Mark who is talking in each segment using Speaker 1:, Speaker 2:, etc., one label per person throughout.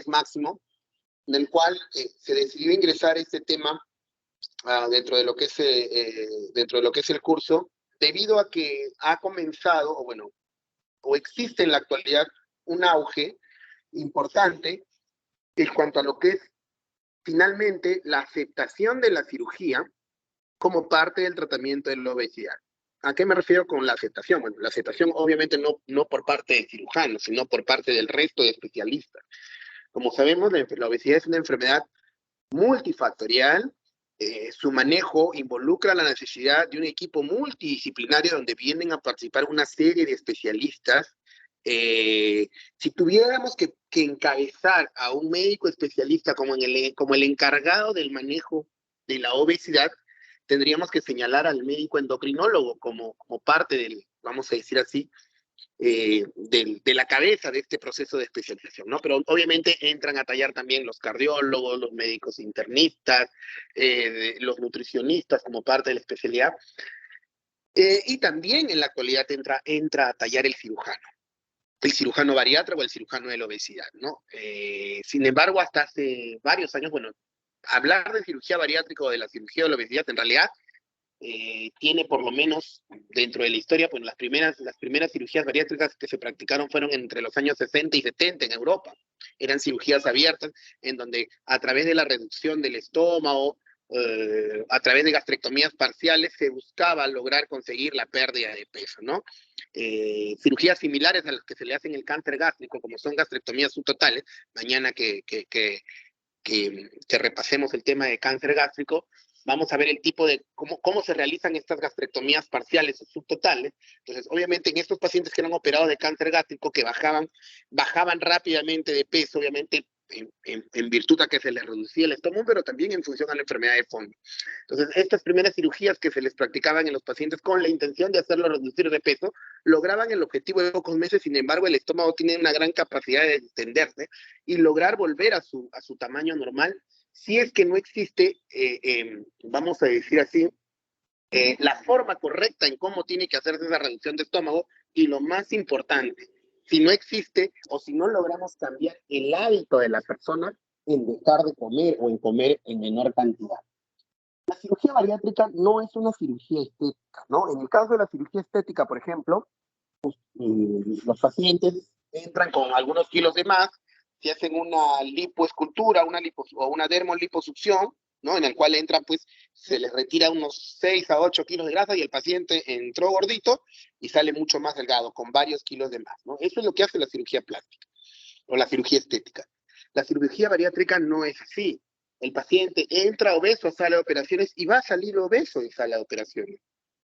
Speaker 1: index máximo, en el cual se decidió ingresar este tema dentro de lo que es el curso, debido a que ha comenzado, o bueno, o existe en la actualidad un auge importante en cuanto a lo que es finalmente la aceptación de la cirugía como parte del tratamiento de la obesidad. ¿A qué me refiero con la aceptación? Bueno, la aceptación obviamente no por parte de cirujanos, sino por parte del resto de especialistas. Como sabemos, la obesidad es una enfermedad multifactorial. Su manejo involucra la necesidad de un equipo multidisciplinario donde vienen a participar una serie de especialistas. Si tuviéramos que encabezar a un médico especialista como el encargado del manejo de la obesidad, tendríamos que señalar al médico endocrinólogo como parte del, vamos a decir así, de la cabeza de este proceso de especialización, ¿no? Pero obviamente entran a tallar también los cardiólogos, los médicos internistas, los nutricionistas como parte de la especialidad, y también en la actualidad entra a tallar el cirujano bariatra o el cirujano de la obesidad, ¿no? Sin embargo, hasta hace varios años, bueno, hablar de cirugía bariátrica o de la cirugía de la obesidad en realidad tiene por lo menos dentro de la historia, pues las primeras cirugías bariátricas que se practicaron fueron entre los años 60 y 70 en Europa. Eran cirugías abiertas en donde a través de la reducción del estómago, a través de gastrectomías parciales, se buscaba lograr conseguir la pérdida de peso, ¿no? Cirugías similares a las que se le hacen el cáncer gástrico, como son gastrectomías subtotales, mañana que repasemos el tema de cáncer gástrico, vamos a ver el tipo de cómo se realizan estas gastrectomías parciales o subtotales. Entonces, obviamente, en estos pacientes que eran operados de cáncer gástrico, que bajaban rápidamente de peso, obviamente, en virtud a que se les reducía el estómago, pero también en función a la enfermedad de fondo. Entonces, estas primeras cirugías que se les practicaban en los pacientes con la intención de hacerlo reducir de peso, lograban el objetivo de pocos meses. Sin embargo, el estómago tiene una gran capacidad de extenderse y lograr volver a su tamaño normal, si es que no existe, vamos a decir así, la forma correcta en cómo tiene que hacerse esa reducción de estómago, y lo más importante, si no existe o si no logramos cambiar el hábito de la persona en dejar de comer o en comer en menor cantidad. La cirugía bariátrica no es una cirugía estética, ¿no? En el caso de la cirugía estética, por ejemplo, los pacientes entran con algunos kilos de más, se hacen una lipoescultura, o una dermoliposucción, ¿no? En el cual entran, pues, se les retira unos 6 a 8 kilos de grasa y el paciente entró gordito y sale mucho más delgado, con varios kilos de más, ¿no? Eso es lo que hace la cirugía plástica o la cirugía estética. La cirugía bariátrica no es así. El paciente entra obeso a sala de operaciones y va a salir obeso en sala de operaciones.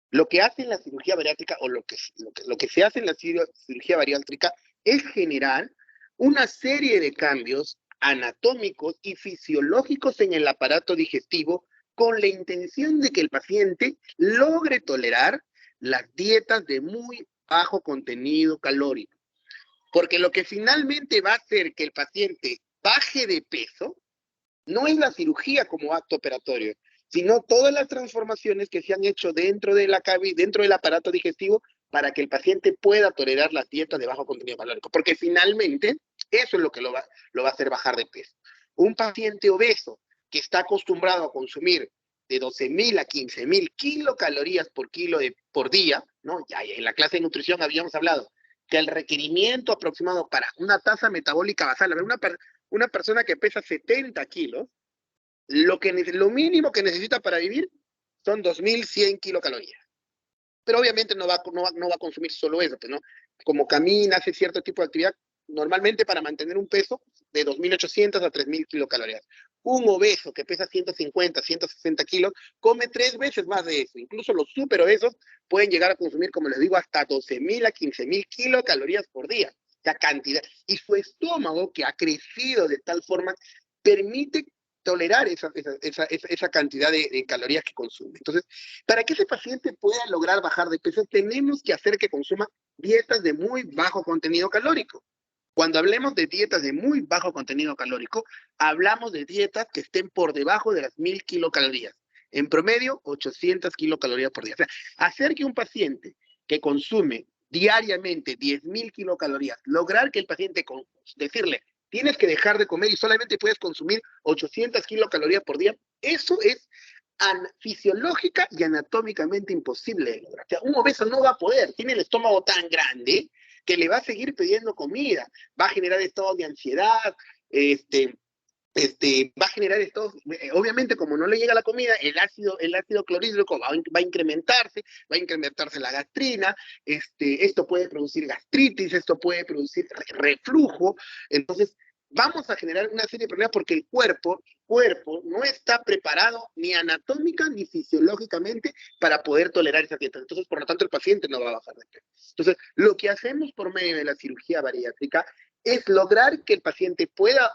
Speaker 1: Lo que hace en la cirugía bariátrica, o lo que se hace en la cirugía bariátrica, es generar una serie de cambios anatómicos y fisiológicos en el aparato digestivo, con la intención de que el paciente logre tolerar las dietas de muy bajo contenido calórico. Porque lo que finalmente va a hacer que el paciente baje de peso no es la cirugía como acto operatorio, sino todas las transformaciones que se han hecho dentro del aparato digestivo, para que el paciente pueda tolerar las dietas de bajo contenido calórico, porque finalmente eso es lo que lo va a hacer bajar de peso. Un paciente obeso que está acostumbrado a consumir de 12.000 a 15.000 kilocalorías por día, ¿no? Ya en la clase de nutrición habíamos hablado que el requerimiento aproximado para una tasa metabólica basal, una persona que pesa 70 kilos, lo mínimo que necesita para vivir son 2.100 kilocalorías. Pero obviamente no va a consumir solo eso, pues, ¿no? Como camina, hace cierto tipo de actividad, normalmente para mantener un peso de 2.800 a 3.000 kilocalorías. Un obeso que pesa 150, 160 kilos, come 3 veces más de eso. Incluso los super obesos pueden llegar a consumir, como les digo, hasta 12.000 a 15.000 kilocalorías por día. La cantidad. Y su estómago, que ha crecido de tal forma, permite tolerar esa cantidad de calorías que consume. Entonces, para que ese paciente pueda lograr bajar de peso, tenemos que hacer que consuma dietas de muy bajo contenido calórico. Cuando hablemos de dietas de muy bajo contenido calórico, hablamos de dietas que estén por debajo de las 1.000 kilocalorías. En promedio, 800 kilocalorías por día. O sea, hacer que un paciente que consume diariamente 10.000 kilocalorías, lograr que el paciente, decirle, tienes que dejar de comer y solamente puedes consumir 800 kilocalorías por día, eso es fisiológica y anatómicamente imposible de lograr. O sea, un obeso no va a poder, tiene el estómago tan grande que le va a seguir pidiendo comida, va a generar estados de ansiedad, va a generar estos, obviamente como no le llega la comida, el ácido clorhídrico va a incrementarse la gastrina, esto puede producir gastritis, esto puede producir reflujo, entonces vamos a generar una serie de problemas porque el cuerpo no está preparado ni anatómica ni fisiológicamente para poder tolerar esa dieta. Entonces, por lo tanto, el paciente no va a bajar de peso. Entonces, lo que hacemos por medio de la cirugía bariátrica es lograr que el paciente pueda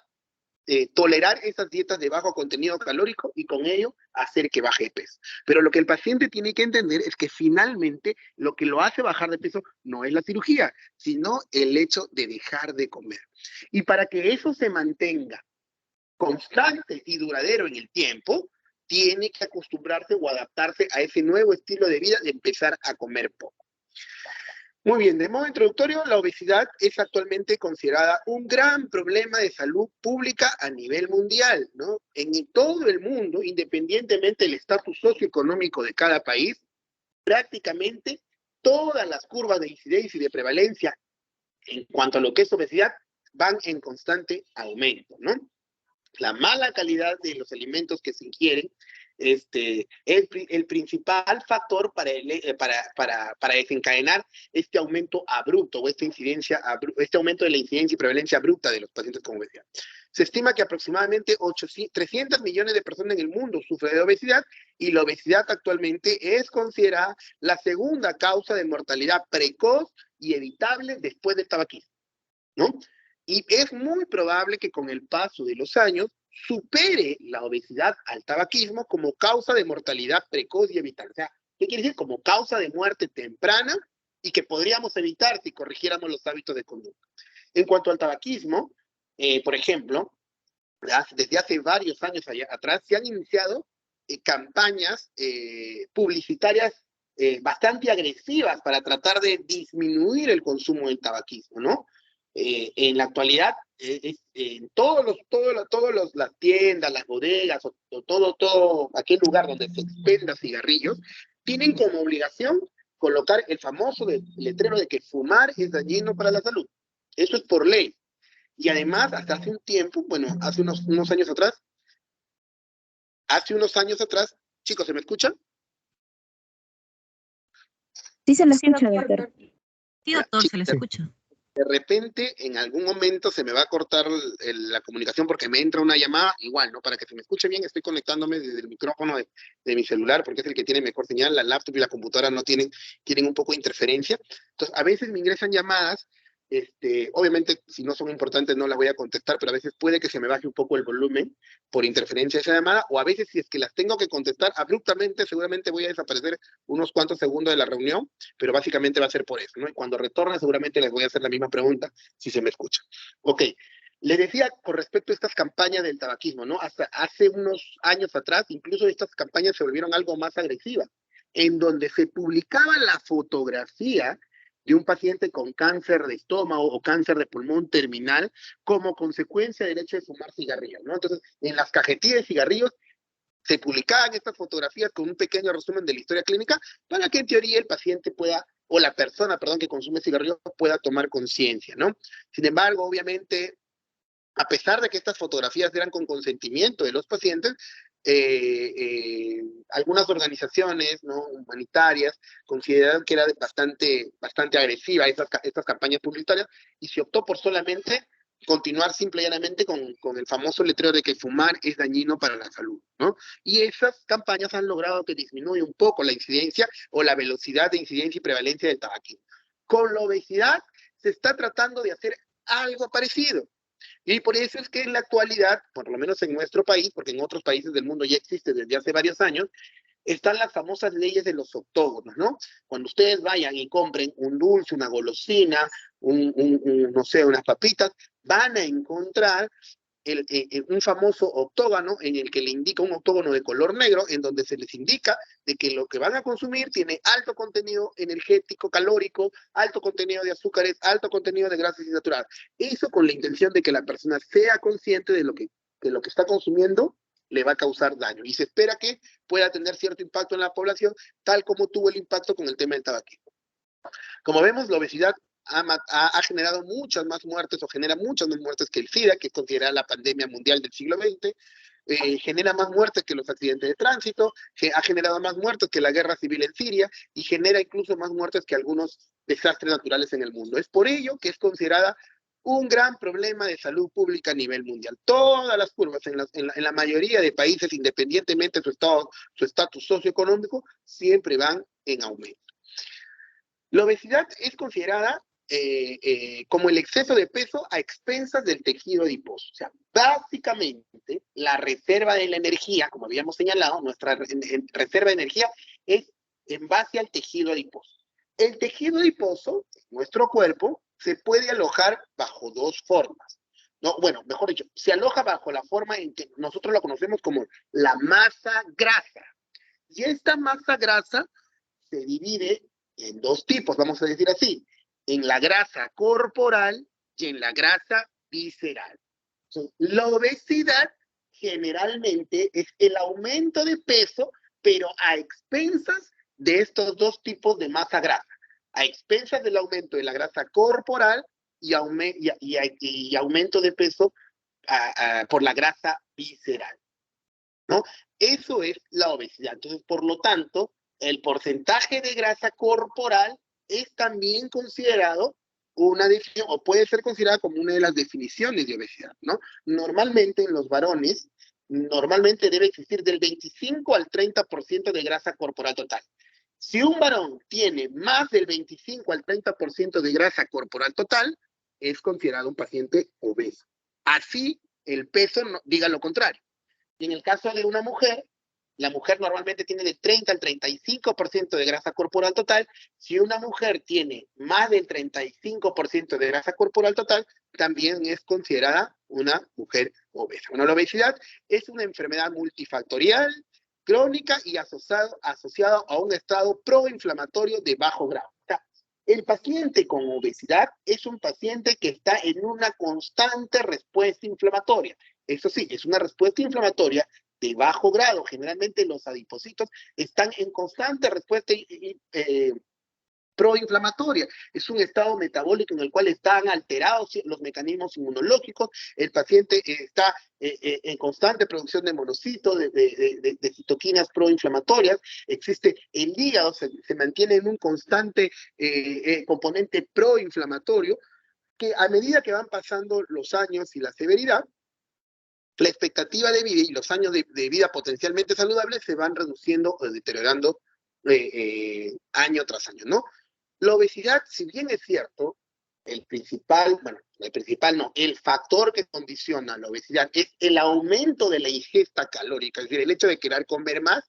Speaker 1: tolerar esas dietas de bajo contenido calórico y con ello hacer que baje de peso. Pero lo que el paciente tiene que entender es que finalmente lo que lo hace bajar de peso no es la cirugía, sino el hecho de dejar de comer. Y para que eso se mantenga constante y duradero en el tiempo, tiene que acostumbrarse o adaptarse a ese nuevo estilo de vida de empezar a comer poco. Muy bien, de modo introductorio, la obesidad es actualmente considerada un gran problema de salud pública a nivel mundial, ¿no? En todo el mundo, independientemente del estatus socioeconómico de cada país, prácticamente todas las curvas de incidencia y de prevalencia en cuanto a lo que es obesidad van en constante aumento, ¿no? La mala calidad de los alimentos que se ingieren es el principal factor para desencadenar este aumento abrupto o este aumento de la incidencia y prevalencia abrupta de los pacientes con obesidad. Se estima que aproximadamente 300 millones de personas en el mundo sufren de obesidad y la obesidad actualmente es considerada la segunda causa de mortalidad precoz y evitable después del tabaquismo, ¿no? Y es muy probable que con el paso de los años supere la obesidad al tabaquismo como causa de mortalidad precoz y evitable. O sea, ¿qué quiere decir? Como causa de muerte temprana y que podríamos evitar si corrigiéramos los hábitos de conducta. En cuanto al tabaquismo, por ejemplo, desde hace varios años atrás se han iniciado campañas publicitarias bastante agresivas para tratar de disminuir el consumo del tabaquismo, ¿no? En la actualidad, en las tiendas, las bodegas, o todo aquel lugar donde se expenda cigarrillos, tienen como obligación colocar el famoso letrero de que fumar es dañino para la salud. Eso es por ley. Y además, hasta hace un tiempo, bueno, hace unos años atrás, chicos, ¿se me escuchan?
Speaker 2: Sí, se lo escucha, doctor.
Speaker 3: Sí, doctor, se le escucha.
Speaker 1: De repente, en algún momento se me va a cortar la comunicación porque me entra una llamada, igual, ¿no? Para que se me escuche bien, estoy conectándome desde el micrófono de mi celular porque es el que tiene mejor señal, la laptop y la computadora no tienen un poco de interferencia. Entonces, a veces me ingresan llamadas, obviamente, si no son importantes no las voy a contestar, pero a veces puede que se me baje un poco el volumen por interferencia de esa llamada, o a veces si es que las tengo que contestar abruptamente, seguramente voy a desaparecer unos cuantos segundos de la reunión, pero básicamente va a ser por eso, ¿no? Y cuando retorne seguramente les voy a hacer la misma pregunta si se me escucha. Ok, le decía con respecto a estas campañas del tabaquismo, ¿no? Hasta hace unos años atrás, incluso estas campañas se volvieron algo más agresivas, en donde se publicaba la fotografía de un paciente con cáncer de estómago o cáncer de pulmón terminal como consecuencia del hecho de fumar cigarrillos, ¿no? Entonces, en las cajetillas de cigarrillos se publicaban estas fotografías con un pequeño resumen de la historia clínica para que en teoría el paciente pueda, o la persona, perdón, que consume cigarrillos pueda tomar conciencia, ¿no? Sin embargo, obviamente, a pesar de que estas fotografías eran con consentimiento de los pacientes, algunas organizaciones, ¿no?, humanitarias consideraron que era bastante agresiva estas campañas publicitarias y se optó por solamente continuar simple y llanamente con el famoso letrero de que fumar es dañino para la salud, ¿no? Y esas campañas han logrado que disminuya un poco la incidencia o la velocidad de incidencia y prevalencia del tabaquismo. Con la obesidad se está tratando de hacer algo parecido. Y por eso es que en la actualidad, por lo menos en nuestro país, porque en otros países del mundo ya existe desde hace varios años, están las famosas leyes de los octógonos, ¿no? Cuando ustedes vayan y compren un dulce, una golosina, no sé, unas papitas, van a encontrar un famoso octógono en el que le indica un octógono de color negro, en donde se les indica de que lo que van a consumir tiene alto contenido energético, calórico, alto contenido de azúcares, alto contenido de grasas insaturadas. Eso con la intención de que la persona sea consciente de lo que está consumiendo le va a causar daño. Y se espera que pueda tener cierto impacto en la población, tal como tuvo el impacto con el tema del tabaquismo. Como vemos, la obesidad ha generado muchas más muertes o genera muchas más muertes que el SIDA, que es considerada la pandemia mundial del siglo XX, genera más muertes que los accidentes de tránsito, que ha generado más muertes que la guerra civil en Siria y genera incluso más muertes que algunos desastres naturales en el mundo. Es por ello que es considerada un gran problema de salud pública a nivel mundial. Todas las curvas en la mayoría de países, independientemente de su estatus socioeconómico, siempre van en aumento. La obesidad es considerada como el exceso de peso a expensas del tejido adiposo. O sea, básicamente, la reserva de la energía, como habíamos señalado, nuestra reserva de energía es en base al tejido adiposo. El tejido adiposo, nuestro cuerpo, se puede alojar bajo dos formas. No, bueno, mejor dicho, se aloja bajo la forma en que nosotros la conocemos como la masa grasa. Y esta masa grasa se divide en dos tipos, vamos a decir así, en la grasa corporal y en la grasa visceral. Entonces, la obesidad generalmente es el aumento de peso, pero a expensas de estos dos tipos de masa grasa, a expensas del aumento de la grasa corporal y aumento de peso por la grasa visceral, ¿no? Eso es la obesidad. Entonces, por lo tanto, el porcentaje de grasa corporal es también considerado una definición, o puede ser considerada como una de las definiciones de obesidad, ¿no? Normalmente en los varones, normalmente debe existir del 25 al 30% de grasa corporal total. Si un varón tiene más del 25 al 30% de grasa corporal total, es considerado un paciente obeso. Así, el peso no, diga lo contrario. Y en el caso de una mujer, la mujer normalmente tiene del 30 al 35% de grasa corporal total. Si una mujer tiene más del 35% de grasa corporal total, también es considerada una mujer obesa. Bueno, la obesidad es una enfermedad multifactorial, crónica y asociada a un estado proinflamatorio de bajo grado. O sea, el paciente con obesidad es un paciente que está en una constante respuesta inflamatoria. Eso sí, es una respuesta inflamatoria de bajo grado. Generalmente los adipocitos están en constante respuesta proinflamatoria. Es un estado metabólico en el cual están alterados los mecanismos inmunológicos. El paciente está en constante producción de monocitos, de citoquinas proinflamatorias. Existe el hígado, se mantiene en un constante componente proinflamatorio, que a medida que van pasando los años y la severidad, la expectativa de vida y los años de vida potencialmente saludables se van reduciendo o deteriorando año tras año, ¿no? La obesidad, si bien es cierto, el factor que condiciona la obesidad es el aumento de la ingesta calórica, es decir, el hecho de querer comer más.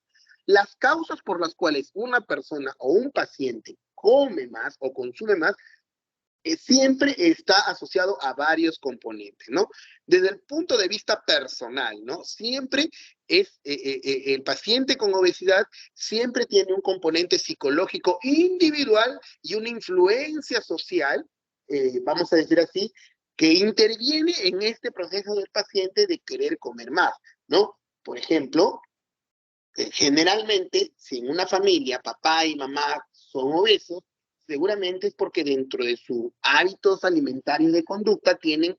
Speaker 1: Las causas por las cuales una persona o un paciente come más o consume más siempre está asociado a varios componentes, ¿no? Desde el punto de vista personal, ¿no? Siempre es, el paciente con obesidad siempre tiene un componente psicológico individual y una influencia social, vamos a decir así, que interviene en este proceso del paciente de querer comer más, ¿no? Por ejemplo, generalmente, si en una familia papá y mamá son obesos, seguramente es porque dentro de sus hábitos alimentarios de conducta tienen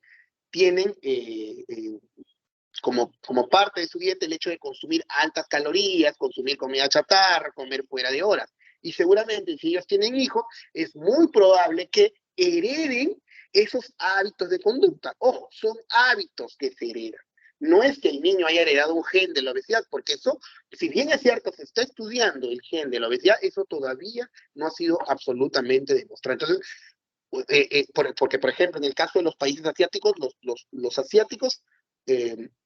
Speaker 1: como parte de su dieta el hecho de consumir altas calorías, consumir comida chatarra, comer fuera de horas. Y seguramente si ellos tienen hijos, es muy probable que hereden esos hábitos de conducta. Ojo, son hábitos que se heredan. No es que el niño haya heredado un gen de la obesidad, porque eso, si bien es cierto, se está estudiando el gen de la obesidad, eso todavía no ha sido absolutamente demostrado. Entonces, porque, por ejemplo, en el caso de los países asiáticos, los asiáticos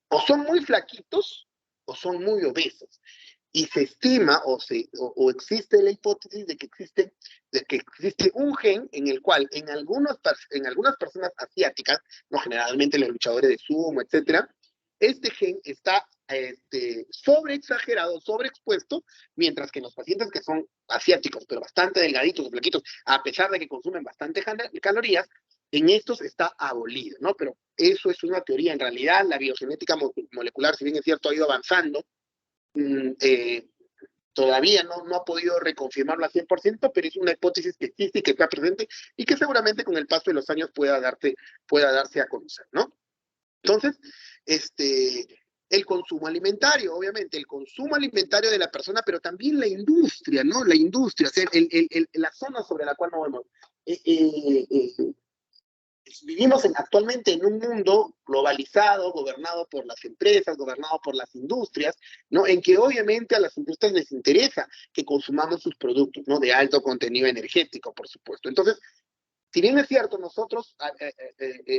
Speaker 1: o son muy flaquitos o son muy obesos. y se estima o existe la hipótesis de que existe un gen en el cual en algunas personas asiáticas, no generalmente los luchadores de sumo, etcétera, este gen está sobreexagerado, sobreexpuesto, mientras que en los pacientes que son asiáticos, pero bastante delgaditos o flaquitos, a pesar de que consumen bastante calorías, en estos está abolido, ¿no? Pero eso es una teoría. En realidad, la biogenética molecular, si bien es cierto, ha ido avanzando, todavía no ha podido reconfirmarlo al 100%, pero es una hipótesis que existe y que está presente y que seguramente con el paso de los años pueda darse a conocer, ¿no? Entonces, el consumo alimentario, obviamente, el consumo alimentario de la persona, pero también la industria, ¿no? La industria, o sea, la zona sobre la cual nos vemos. Vivimos actualmente en un mundo globalizado, gobernado por las empresas, gobernado por las industrias, ¿no? En que obviamente a las industrias les interesa que consumamos sus productos, ¿no? De alto contenido energético, por supuesto. Entonces, si bien es cierto, nosotros,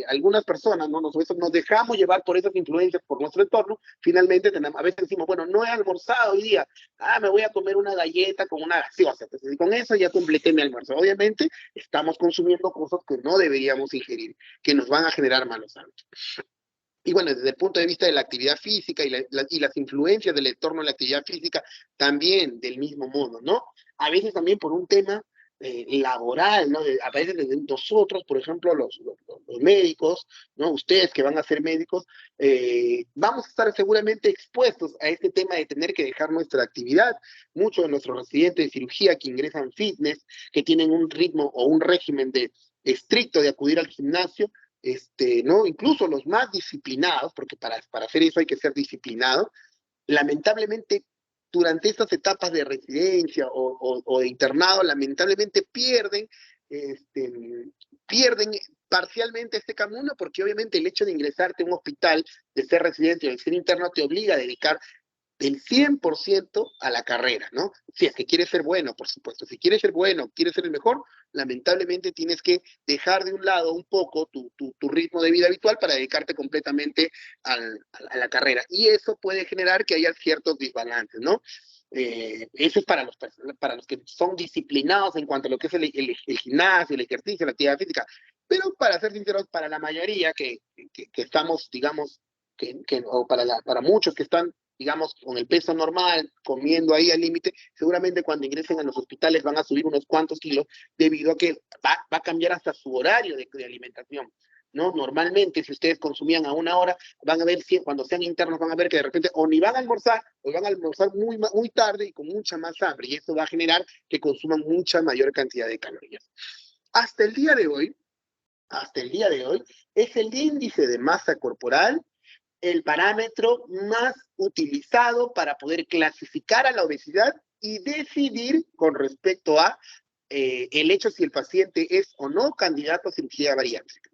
Speaker 1: algunas personas, ¿no? Nosotros nos dejamos llevar por esas influencias, por nuestro entorno, finalmente a veces decimos, bueno, no he almorzado hoy día, me voy a comer una galleta con una gaseosa, entonces, y con eso ya completé mi almuerzo. Obviamente, estamos consumiendo cosas que no deberíamos ingerir, que nos van a generar malos hábitos. Y bueno, desde el punto de vista de la actividad física y las influencias del entorno de la actividad física, también del mismo modo, ¿no? A veces también por un tema laboral, ¿no? A veces desde nosotros, por ejemplo, los médicos, ¿no? Ustedes que van a ser médicos, vamos a estar seguramente expuestos a este tema de tener que dejar nuestra actividad. Muchos de nuestros residentes de cirugía que ingresan fitness, que tienen un ritmo o un régimen estricto de acudir al gimnasio, ¿no? Incluso los más disciplinados, porque para hacer eso hay que ser disciplinado, lamentablemente durante estas etapas de residencia o de internado, lamentablemente pierden parcialmente este camino, porque obviamente el hecho de ingresarte a un hospital, de ser residente o de ser interno, te obliga a dedicar el 100% a la carrera, ¿no? Si es que quieres ser bueno, por supuesto. Si quieres ser bueno, quieres ser el mejor, lamentablemente tienes que dejar de un lado un poco tu ritmo de vida habitual para dedicarte completamente a la carrera. Y eso puede generar que haya ciertos desbalances, ¿no? Eso es para los que son disciplinados en cuanto a lo que es el gimnasio, el ejercicio, la actividad física. Pero para ser sinceros, para la mayoría que estamos, digamos, o para muchos que están, digamos, con el peso normal, comiendo ahí al límite, seguramente cuando ingresen a los hospitales van a subir unos cuantos kilos debido a que va a cambiar hasta su horario de alimentación, ¿no? Normalmente, si ustedes consumían a una hora, van a ver, cuando sean internos, van a ver que de repente o ni van a almorzar, o van a almorzar muy tarde y con mucha más hambre, y eso va a generar que consuman mucha mayor cantidad de calorías. Hasta el día de hoy, es el índice de masa corporal el parámetro más utilizado para poder clasificar a la obesidad y decidir con respecto a el hecho si el paciente es o no candidato a cirugía bariátrica.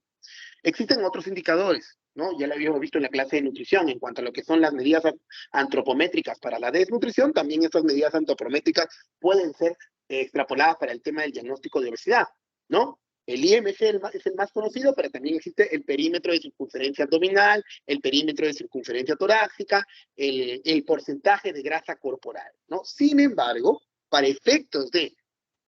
Speaker 1: Existen otros indicadores, ¿no? Ya lo habíamos visto en la clase de nutrición, en cuanto a lo que son las medidas antropométricas para la desnutrición, también estas medidas antropométricas pueden ser extrapoladas para el tema del diagnóstico de obesidad, ¿no? El IMC es el más conocido, pero también existe el perímetro de circunferencia abdominal, el perímetro de circunferencia torácica, el porcentaje de grasa corporal, ¿no? Sin embargo, para efectos de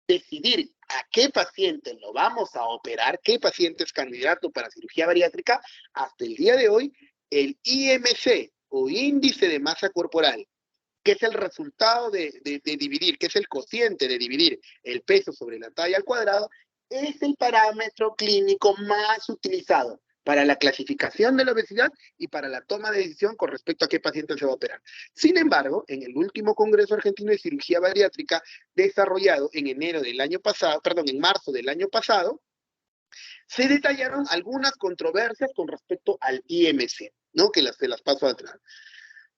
Speaker 1: decidir a qué paciente lo vamos a operar, qué paciente es candidato para cirugía bariátrica, hasta el día de hoy, el IMC o índice de masa corporal, que es el resultado de dividir, que es el cociente de dividir el peso sobre la talla al cuadrado, es el parámetro clínico más utilizado para la clasificación de la obesidad y para la toma de decisión con respecto a qué paciente se va a operar. Sin embargo, en el último Congreso Argentino de Cirugía Bariátrica desarrollado en marzo del año pasado, se detallaron algunas controversias con respecto al IMC, ¿no? Que se las paso atrás.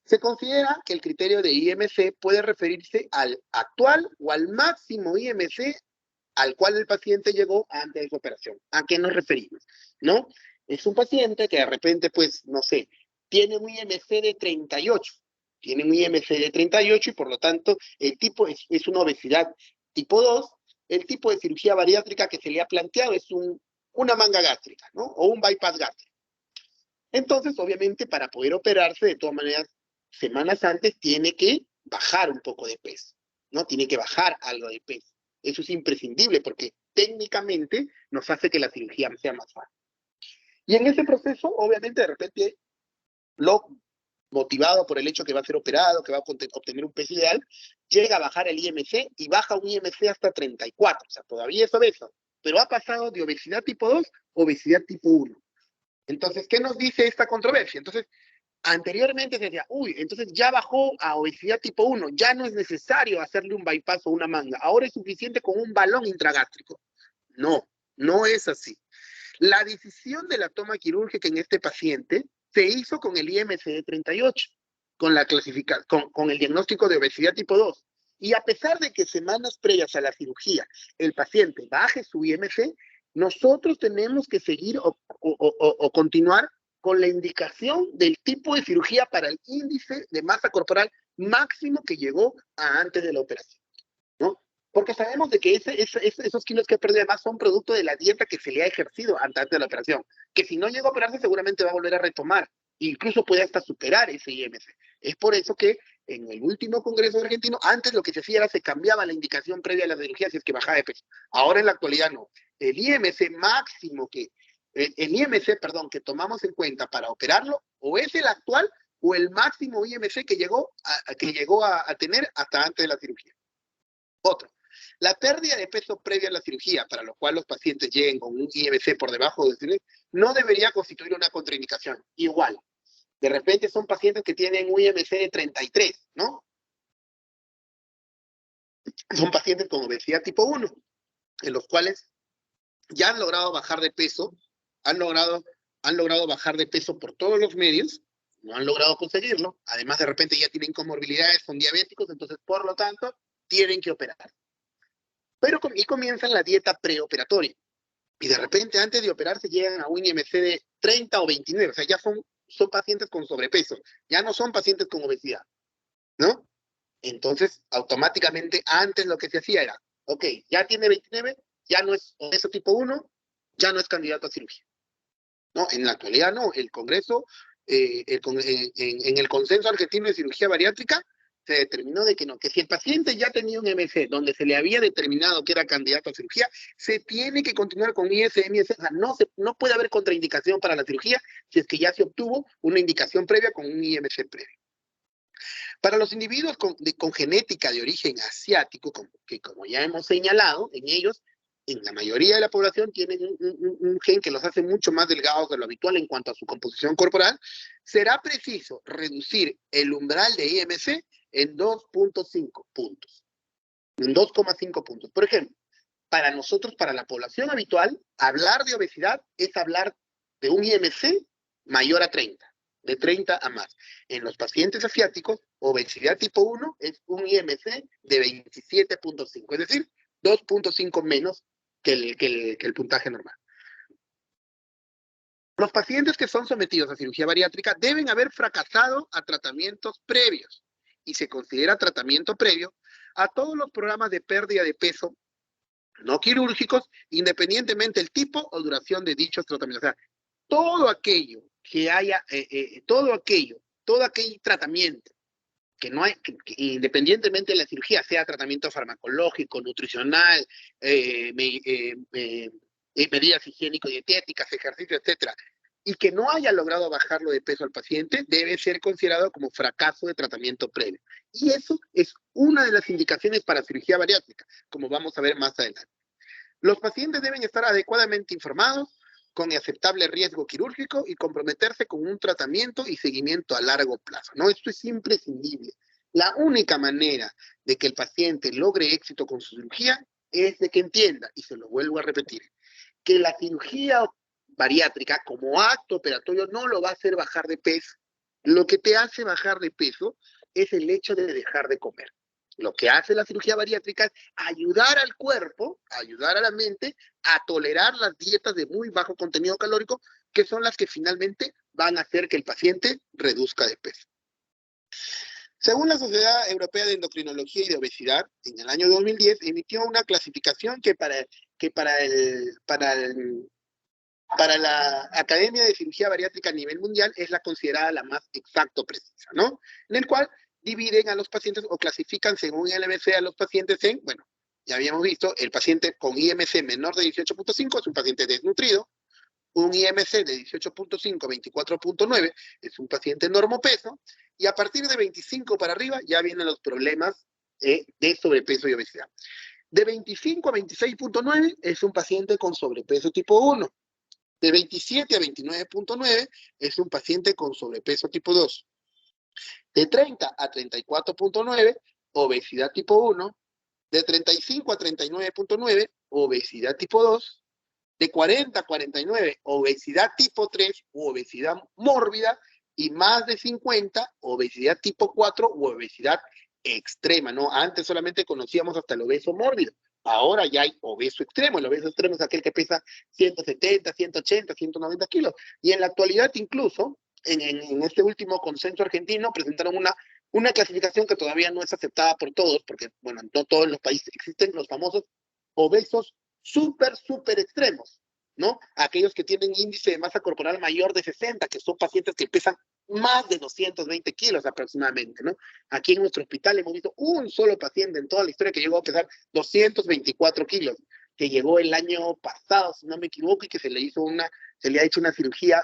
Speaker 1: Se considera que el criterio de IMC puede referirse al actual o al máximo IMC al cual el paciente llegó antes de su operación. ¿A qué nos referimos? ¿No? Es un paciente que de repente, pues, no sé, tiene un IMC de 38. Tiene un IMC de 38 y por lo tanto el tipo es una obesidad tipo 2. El tipo de cirugía bariátrica que se le ha planteado es una manga gástrica, ¿no? O un bypass gástrico. Entonces, obviamente, para poder operarse, de todas maneras, semanas antes tiene que bajar un poco de peso, ¿no? Tiene que bajar algo de peso. Eso es imprescindible porque técnicamente nos hace que la cirugía sea más fácil. Y en ese proceso, obviamente, de repente, lo motivado por el hecho que va a ser operado, que va a obtener un peso ideal, llega a bajar el IMC y baja un IMC hasta 34, o sea, todavía es obeso, pero ha pasado de obesidad tipo 2 a obesidad tipo 1. Entonces, ¿qué nos dice esta controversia? Entonces, anteriormente se decía, uy, entonces ya bajó a obesidad tipo 1, ya no es necesario hacerle un bypass o una manga, ahora es suficiente con un balón intragástrico. No, no es así. La decisión de la toma quirúrgica en este paciente se hizo con el IMC de 38, con el diagnóstico de obesidad tipo 2. Y a pesar de que semanas previas a la cirugía el paciente baje su IMC, nosotros tenemos que seguir o continuar con la indicación del tipo de cirugía para el índice de masa corporal máximo que llegó a antes de la operación, ¿no? Porque sabemos de que esos kilos que perdió además son producto de la dieta que se le ha ejercido antes de la operación, que si no llega a operarse seguramente va a volver a retomar, incluso puede hasta superar ese IMC. Es por eso que en el último congreso argentino, antes lo que se hacía era se cambiaba la indicación previa a la cirugía si es que bajaba de peso. Ahora en la actualidad no. El IMC máximo el IMC, perdón, que tomamos en cuenta para operarlo, o es el actual o el máximo IMC que llegó a tener hasta antes de la cirugía. Otro, la pérdida de peso previa a la cirugía, para lo cual los pacientes lleguen con un IMC por debajo de 10, no debería constituir una contraindicación. Igual, de repente son pacientes que tienen un IMC de 33, ¿no? Son pacientes con obesidad tipo 1, en los cuales ya han logrado bajar de peso, han logrado bajar de peso por todos los medios, no han logrado conseguirlo, además de repente ya tienen comorbilidades, son diabéticos, entonces por lo tanto tienen que operar. Pero y comienzan la dieta preoperatoria. Y de repente, antes de operarse, llegan a un IMC de 30 o 29. O sea, ya son pacientes con sobrepeso. Ya no son pacientes con obesidad, ¿no? Entonces, automáticamente, antes lo que se hacía era, ok, ya tiene 29, ya no es obeso tipo 1, ya no es candidato a cirugía. No, en la actualidad no. El Congreso, en el Consenso Argentino de Cirugía Bariátrica, se determinó de que no, que si el paciente ya tenía un MC donde se le había determinado que era candidato a cirugía, se tiene que continuar con ISM-IS. O sea, no puede haber contraindicación para la cirugía si es que ya se obtuvo una indicación previa con un IMC previo. Para los individuos con genética de origen asiático, que como ya hemos señalado, en ellos, en la mayoría de la población tienen un gen que los hace mucho más delgados de lo habitual en cuanto a su composición corporal, será preciso reducir el umbral de IMC en 2.5 puntos, en 2,5 puntos. Por ejemplo, para nosotros, para la población habitual, hablar de obesidad es hablar de un IMC mayor a 30, de 30 a más. En los pacientes asiáticos, obesidad tipo 1 es un IMC de 27.5, es decir, 2.5 menos que el puntaje normal. Los pacientes que son sometidos a cirugía bariátrica deben haber fracasado a tratamientos previos y se considera tratamiento previo a todos los programas de pérdida de peso no quirúrgicos, independientemente del tipo o duración de dichos tratamientos. O sea, todo aquello que haya, todo aquel tratamiento que no hay, que independientemente de la cirugía, sea tratamiento farmacológico, nutricional, medidas higiénico-dietéticas, ejercicio, etcétera, y que no haya logrado bajarlo de peso al paciente, debe ser considerado como fracaso de tratamiento previo. Y eso es una de las indicaciones para cirugía bariátrica, como vamos a ver más adelante. Los pacientes deben estar adecuadamente informados, con aceptable riesgo quirúrgico y comprometerse con un tratamiento y seguimiento a largo plazo, ¿no? Esto es imprescindible. La única manera de que el paciente logre éxito con su cirugía es de que entienda, y se lo vuelvo a repetir, que la cirugía bariátrica como acto operatorio no lo va a hacer bajar de peso. Lo que te hace bajar de peso es el hecho de dejar de comer. Lo que hace la cirugía bariátrica es ayudar al cuerpo, ayudar a la mente a tolerar las dietas de muy bajo contenido calórico, que son las que finalmente van a hacer que el paciente reduzca de peso. Según la Sociedad Europea de Endocrinología y de Obesidad, en el año 2010 emitió una clasificación que para la Academia de Cirugía Bariátrica a nivel mundial es la considerada la más exacto precisa, ¿no? En el cual dividen a los pacientes o clasifican según el IMC a los pacientes en, bueno, ya habíamos visto, el paciente con IMC menor de 18.5 es un paciente desnutrido, un IMC de 18.5 a 24.9 es un paciente normopeso, y a partir de 25 para arriba ya vienen los problemas de sobrepeso y obesidad. De 25 a 26.9 es un paciente con sobrepeso tipo 1. De 27 a 29.9 es un paciente con sobrepeso tipo 2. De 30 a 34.9, obesidad tipo 1. De 35 a 39.9, obesidad tipo 2. De 40 a 49, obesidad tipo 3 u obesidad mórbida. Y más de 50, obesidad tipo 4 u obesidad extrema, ¿no? Antes solamente conocíamos hasta el obeso mórbido. Ahora ya hay obeso extremo. El obeso extremo es aquel que pesa 170, 180, 190 kilos. Y en la actualidad incluso, en este último consenso argentino, presentaron una clasificación que todavía no es aceptada por todos, porque, bueno, no todos los países existen los famosos obesos súper extremos, ¿no? Aquellos que tienen índice de masa corporal mayor de 60, que son pacientes que pesan más de 220 kilos aproximadamente, ¿no? Aquí en nuestro hospital hemos visto un solo paciente en toda la historia que llegó a pesar 224 kilos, que llegó el año pasado, si no me equivoco, y que se le ha hecho una cirugía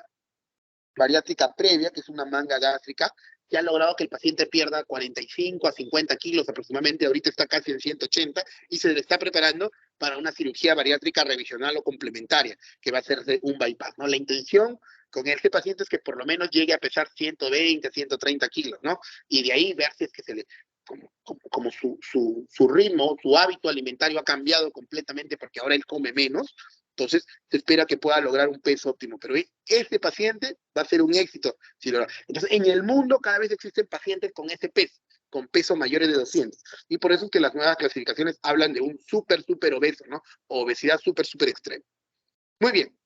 Speaker 1: bariátrica previa, que es una manga gástrica, que ha logrado que el paciente pierda 45 a 50 kilos aproximadamente, ahorita está casi en 180, y se le está preparando para una cirugía bariátrica revisional o complementaria, que va a ser un bypass, ¿no? La intención con este paciente es que por lo menos llegue a pesar 120, 130 kilos, ¿no? Y de ahí ver si es que se le, como su ritmo, su hábito alimentario ha cambiado completamente porque ahora él come menos, entonces se espera que pueda lograr un peso óptimo, pero este paciente va a ser un éxito si logra. Entonces, en el mundo cada vez existen pacientes con ese peso, con pesos mayores de 200, y por eso es que las nuevas clasificaciones hablan de un súper obeso, ¿no? O obesidad súper extrema. Muy bien.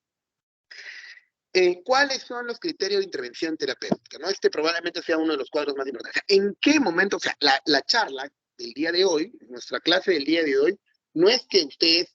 Speaker 1: ¿Cuáles son los criterios de intervención terapéutica? ¿No? Este probablemente sea uno de los cuadros más importantes. ¿En qué momento? O sea, la charla del día de hoy, nuestra clase del día de hoy, no es que ustedes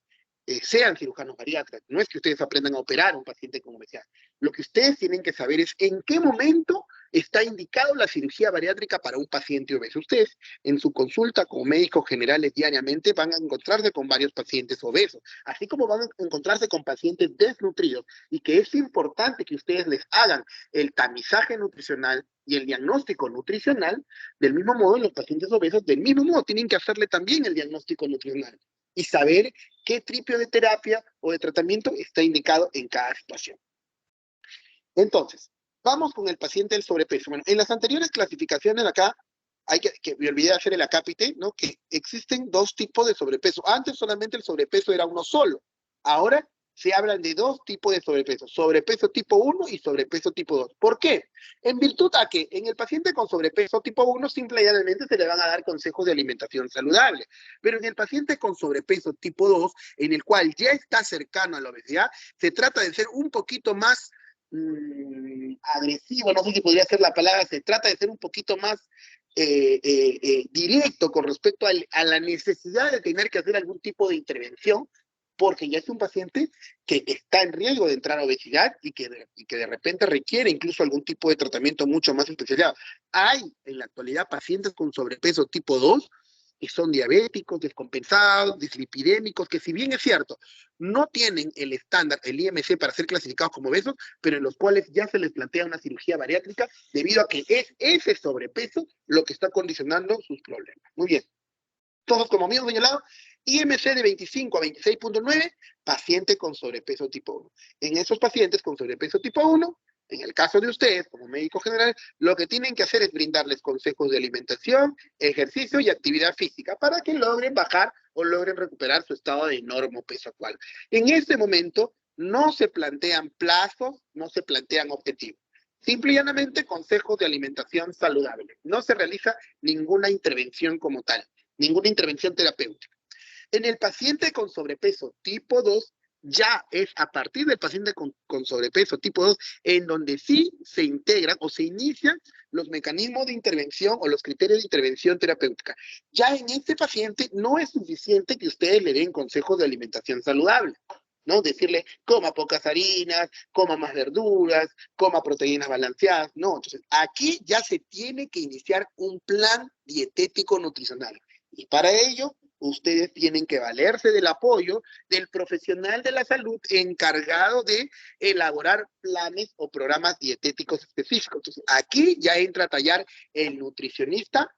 Speaker 1: sean cirujanos bariátricos, no es que ustedes aprendan a operar a un paciente con obesidad. Lo que ustedes tienen que saber es en qué momento está indicado la cirugía bariátrica para un paciente obeso. Ustedes, en su consulta como médicos generales diariamente, van a encontrarse con varios pacientes obesos, así como van a encontrarse con pacientes desnutridos, y que es importante que ustedes les hagan el tamizaje nutricional y el diagnóstico nutricional del mismo modo en los pacientes obesos, del mismo modo tienen que hacerle también el diagnóstico nutricional y saber qué tipo de terapia o de tratamiento está indicado en cada situación. Entonces, vamos con el paciente del sobrepeso. Bueno, en las anteriores clasificaciones acá, me olvidé de hacer el acápite, ¿no? Que existen dos tipos de sobrepeso. Antes solamente el sobrepeso era uno solo. Ahora se hablan de dos tipos de sobrepeso. Sobrepeso tipo 1 y sobrepeso tipo 2. ¿Por qué? En virtud a que en el paciente con sobrepeso tipo 1 simple y llanamente se le van a dar consejos de alimentación saludable. Pero en el paciente con sobrepeso tipo 2, en el cual ya está cercano a la obesidad, se trata de ser un poquito más agresivo, no sé si podría ser la palabra, se trata de ser un poquito más directo con respecto a la necesidad de tener que hacer algún tipo de intervención, porque ya es un paciente que está en riesgo de entrar a obesidad y que de repente requiere incluso algún tipo de tratamiento mucho más especializado. Hay en la actualidad pacientes con sobrepeso tipo 2 que son diabéticos, descompensados, dislipidémicos, que si bien es cierto, no tienen el estándar, el IMC, para ser clasificados como obesos, pero en los cuales ya se les plantea una cirugía bariátrica debido a que es ese sobrepeso lo que está condicionando sus problemas. Muy bien. Todos como habíamos señalado, IMC de 25 a 26.9, paciente con sobrepeso tipo 1. En esos pacientes con sobrepeso tipo 1, en el caso de ustedes, como médicos generales, lo que tienen que hacer es brindarles consejos de alimentación, ejercicio y actividad física para que logren bajar o logren recuperar su estado de normo peso actual. En este momento no se plantean plazos, no se plantean objetivos. Simple y llanamente consejos de alimentación saludable. No se realiza ninguna intervención como tal, ninguna intervención terapéutica. En el paciente con sobrepeso tipo 2, ya es a partir del paciente con sobrepeso tipo 2 en donde sí se integran o se inician los mecanismos de intervención o los criterios de intervención terapéutica. Ya en este paciente no es suficiente que ustedes le den consejos de alimentación saludable. ¿no? Decirle, coma pocas harinas, coma más verduras, coma proteínas balanceadas. No, entonces aquí ya se tiene que iniciar un plan dietético nutricional. Y para ello, ustedes tienen que valerse del apoyo del profesional de la salud encargado de elaborar planes o programas dietéticos específicos. Entonces, aquí ya entra a tallar el nutricionista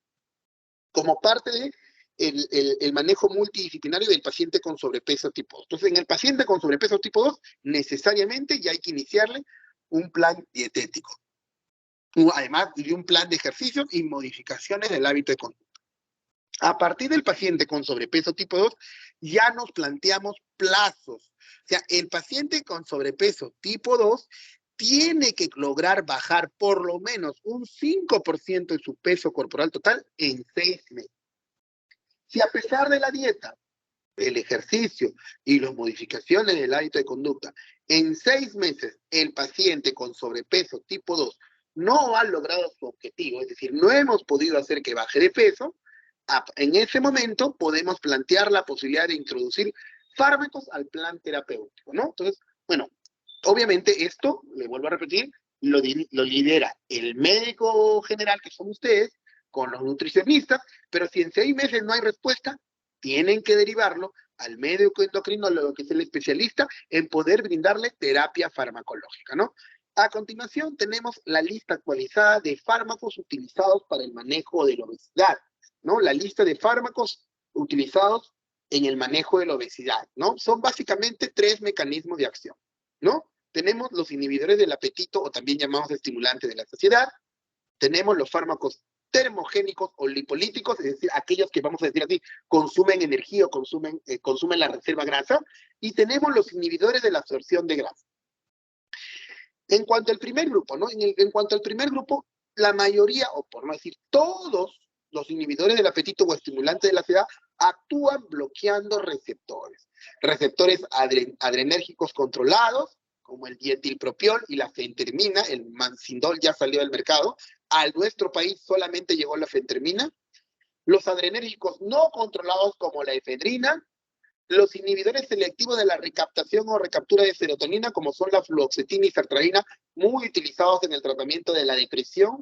Speaker 1: como parte de el manejo multidisciplinario del paciente con sobrepeso tipo 2. Entonces, en el paciente con sobrepeso tipo 2, necesariamente ya hay que iniciarle un plan dietético. Además de un plan de ejercicio y modificaciones del hábito de conducta. A partir del paciente con sobrepeso tipo 2, ya nos planteamos plazos. O sea, el paciente con sobrepeso tipo 2 tiene que lograr bajar por lo menos un 5% de su peso corporal total en 6 meses. Si a pesar de la dieta, el ejercicio y las modificaciones del hábito de conducta, en 6 meses el paciente con sobrepeso tipo 2 no ha logrado su objetivo, es decir, no hemos podido hacer que baje de peso, en ese momento podemos plantear la posibilidad de introducir fármacos al plan terapéutico, ¿no? Entonces, bueno, obviamente esto, le vuelvo a repetir, lo lidera el médico general, que son ustedes, con los nutricionistas, pero si en 6 meses no hay respuesta, tienen que derivarlo al médico endocrinólogo, que es el especialista en poder brindarle terapia farmacológica, ¿no? A continuación tenemos la lista actualizada de fármacos utilizados para el manejo de la obesidad, ¿no? La lista de fármacos utilizados en el manejo de la obesidad, ¿no? Son básicamente 3 mecanismos de acción, ¿no? Tenemos los inhibidores del apetito, o también llamados estimulantes de la saciedad. Tenemos los fármacos termogénicos o lipolíticos, es decir, aquellos que, vamos a decir así, consumen energía o consumen la reserva grasa. Y tenemos los inhibidores de la absorción de grasa. En cuanto al primer grupo, ¿no? En cuanto al primer grupo, la mayoría, o por no decir todos, los inhibidores del apetito o estimulantes de la saciedad actúan bloqueando receptores. Receptores adrenérgicos controlados, como el dietilpropiol y la fentermina. El Mansindol ya salió del mercado. A nuestro país solamente llegó la fentermina. Los adrenérgicos no controlados, como la efedrina. Los inhibidores selectivos de la recaptación o recaptura de serotonina, como son la fluoxetina y sertralina, muy utilizados en el tratamiento de la depresión.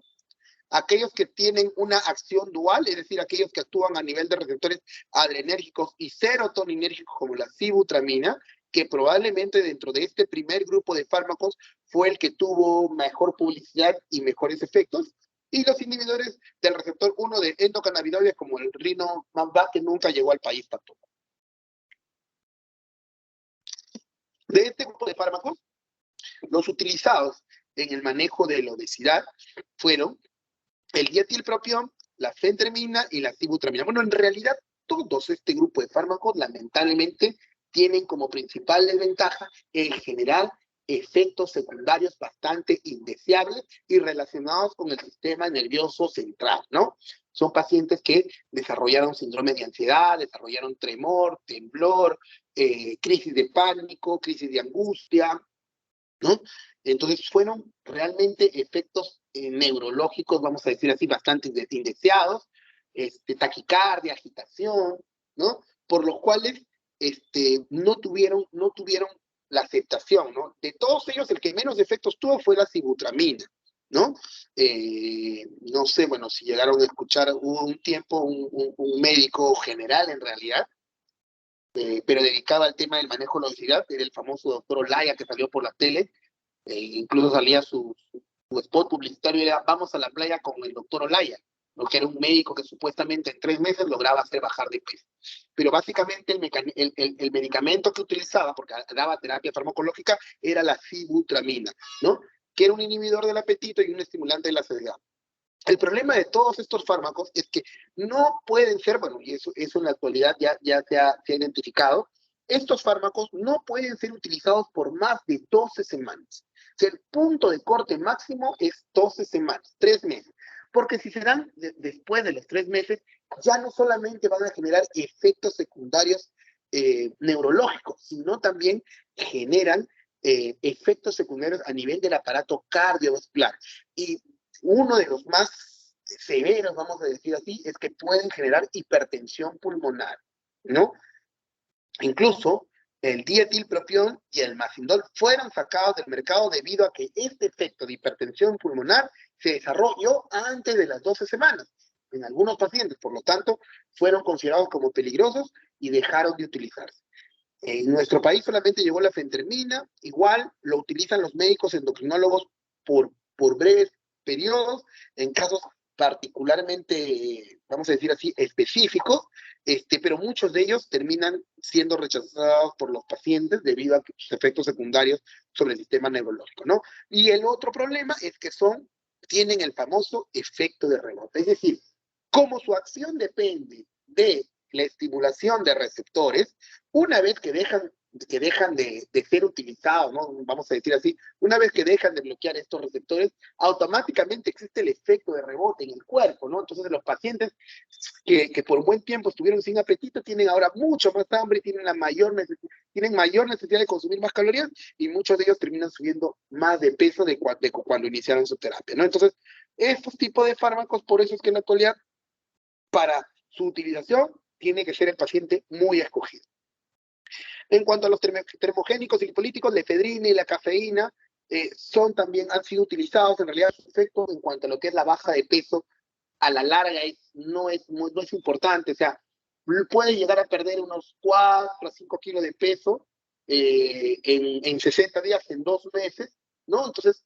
Speaker 1: Aquellos que tienen una acción dual, es decir, aquellos que actúan a nivel de receptores adrenérgicos y serotoninérgicos, como la sibutramina, que probablemente dentro de este primer grupo de fármacos fue el que tuvo mejor publicidad y mejores efectos. Y los inhibidores del receptor 1 de endocannabinoides, como el rinomab, que nunca llegó al país tampoco. De este grupo de fármacos, los utilizados en el manejo de la obesidad fueron el dietilpropión, la fentermina y la sibutramina. Bueno, en realidad, todos este grupo de fármacos, lamentablemente, tienen como principal desventaja el generar efectos secundarios bastante indeseables y relacionados con el sistema nervioso central, ¿no? Son pacientes que desarrollaron síndrome de ansiedad, desarrollaron tremor, temblor, crisis de pánico, crisis de angustia, ¿no? Entonces fueron realmente efectos neurológicos, vamos a decir así, bastante indeseados, taquicardia, agitación, ¿no? Por los cuales no tuvieron la aceptación, ¿no? De todos ellos, el que menos efectos tuvo fue la sibutramina, ¿no? No sé, bueno, si llegaron a escuchar, hubo un tiempo un médico general en realidad, pero dedicado al tema del manejo de la obesidad, era el famoso doctor Olaya, que salió por la tele, incluso salía su spot publicitario, era vamos a la playa con el doctor Olaya, ¿no? Que era un médico que supuestamente en 3 meses lograba hacer bajar de peso. Pero básicamente el medicamento que utilizaba, porque daba terapia farmacológica, era la sibutramina, ¿no? Que era un inhibidor del apetito y un estimulante de la saciedad. El problema de todos estos fármacos es que no pueden ser, bueno, y eso en la actualidad ya se ha identificado, estos fármacos no pueden ser utilizados por más de 12 semanas. O sea, el punto de corte máximo es 12 semanas, 3 meses. Porque si se dan después de los 3 meses, ya no solamente van a generar efectos secundarios neurológicos, sino también generan efectos secundarios a nivel del aparato cardiovascular. Y uno de los más severos, vamos a decir así, es que pueden generar hipertensión pulmonar, ¿no? Incluso el dietilpropión y el Masindol fueron sacados del mercado debido a que este efecto de hipertensión pulmonar se desarrolló antes de las 12 semanas en algunos pacientes, por lo tanto, fueron considerados como peligrosos y dejaron de utilizarse. En nuestro país solamente llegó la fentermina, igual lo utilizan los médicos endocrinólogos por breves periodos, en casos particularmente, vamos a decir así, específicos, pero muchos de ellos terminan siendo rechazados por los pacientes debido a sus efectos secundarios sobre el sistema neurológico, ¿no? Y el otro problema es que tienen el famoso efecto de rebote, es decir, como su acción depende de la estimulación de receptores, una vez que dejan de ser utilizados, ¿no? Vamos a decir así, una vez que dejan de bloquear estos receptores, automáticamente existe el efecto de rebote en el cuerpo, ¿no? Entonces los pacientes que por un buen tiempo estuvieron sin apetito tienen ahora mucho más hambre, tienen mayor necesidad de consumir más calorías y muchos de ellos terminan subiendo más de peso de cuando iniciaron su terapia, ¿no? Entonces, estos tipos de fármacos, por eso es que en la actualidad, para su utilización, tiene que ser el paciente muy escogido. En cuanto a los termogénicos y lipolíticos, la efedrina y la cafeína han sido utilizados. En realidad, su efecto en cuanto a lo que es la baja de peso, a la larga no es importante. O sea, puede llegar a perder unos 4 a 5 kilos de peso en 60 días, en 2 meses, ¿no? Entonces,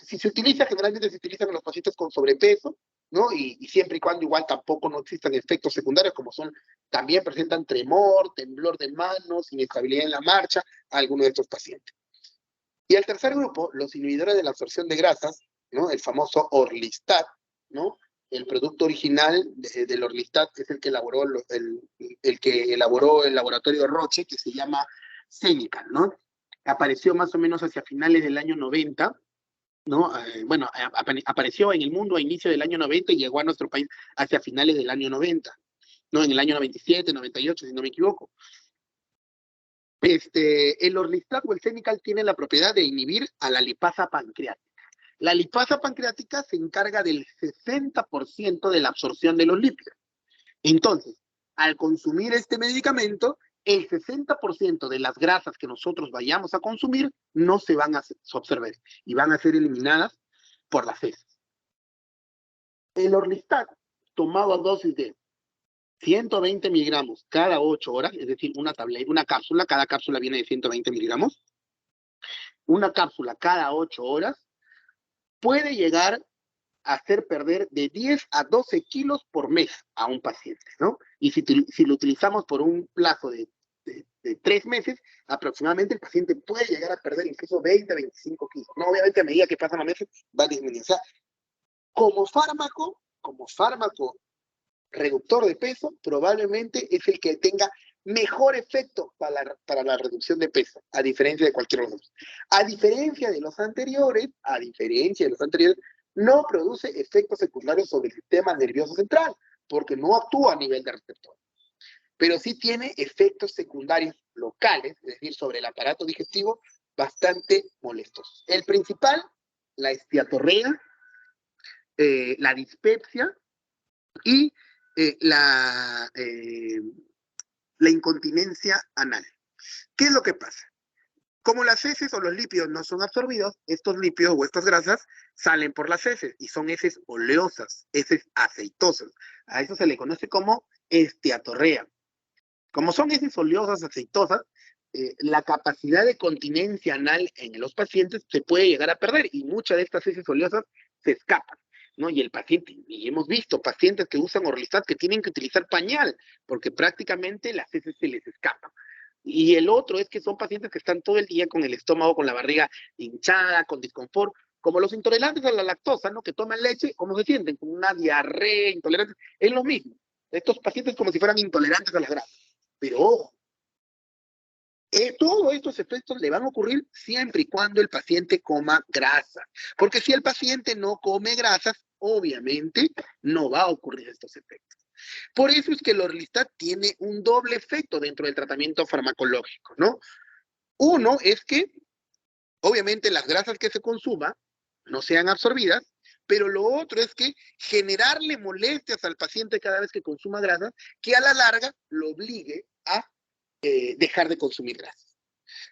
Speaker 1: si se utiliza, generalmente se utilizan en los pacientes con sobrepeso, ¿no? Y siempre y cuando igual tampoco no existan efectos secundarios, como también presentan tremor, temblor de manos, inestabilidad en la marcha, a algunos de estos pacientes. Y el tercer grupo, los inhibidores de la absorción de grasas, ¿no? El famoso Orlistat, ¿no? El producto original del Orlistat es el que elaboró el laboratorio Roche, que se llama Xenical, ¿no? Apareció más o menos hacia finales del año 90, ¿no? Apareció en el mundo a inicio del año 90 y llegó a nuestro país hacia finales del año 90, ¿no? En el año 97, 98, si no me equivoco. El Orlistat o el Xenical tiene la propiedad de inhibir a la lipasa pancreática. La lipasa pancreática se encarga del 60% de la absorción de los lípidos. Entonces, al consumir este medicamento, el 60% de las grasas que nosotros vayamos a consumir no se van a absorber y van a ser eliminadas por las heces. El Orlistat, tomado a dosis de 120 miligramos cada 8 horas, es decir, una cápsula, cada cápsula viene de 120 miligramos, una cápsula cada 8 horas, puede llegar a hacer perder de 10 a 12 kilos por mes a un paciente, ¿no? Y si lo utilizamos por un plazo de 3 meses, aproximadamente el paciente puede llegar a perder incluso 20 a 25 kilos, ¿no? Obviamente a medida que pasan los meses va a disminuir. O sea, como fármaco reductor de peso, probablemente es el que tenga mejor efecto para la reducción de peso, a diferencia de cualquier otro. A diferencia de los anteriores, no produce efectos secundarios sobre el sistema nervioso central, porque no actúa a nivel de receptor. Pero sí tiene efectos secundarios locales, es decir, sobre el aparato digestivo, bastante molestos. El principal, la esteatorrea, la dispepsia y la incontinencia anal. ¿Qué es lo que pasa? Como las heces o los lípidos no son absorbidos, estos lípidos o estas grasas salen por las heces y son heces oleosas, heces aceitosas. A eso se le conoce como esteatorrea. Como son heces oleosas, aceitosas, la capacidad de continencia anal en los pacientes se puede llegar a perder y muchas de estas heces oleosas se escapan, ¿no? Y el paciente, y hemos visto pacientes que usan Orlistat que tienen que utilizar pañal porque prácticamente las heces se les escapan. Y el otro es que son pacientes que están todo el día con el estómago, con la barriga hinchada, con disconfort, como los intolerantes a la lactosa, ¿no? Que toman leche, ¿cómo se sienten? Con una diarrea, intolerancia. Es lo mismo. Estos pacientes como si fueran intolerantes a las grasas. Pero ojo, todos estos efectos le van a ocurrir siempre y cuando el paciente coma grasa. Porque si el paciente no come grasas, obviamente no va a ocurrir estos efectos. Por eso es que el Orlistat tiene un doble efecto dentro del tratamiento farmacológico, ¿no? Uno es que, obviamente, las grasas que se consuman no sean absorbidas, pero lo otro es que generarle molestias al paciente cada vez que consuma grasas, que a la larga lo obligue a dejar de consumir grasas.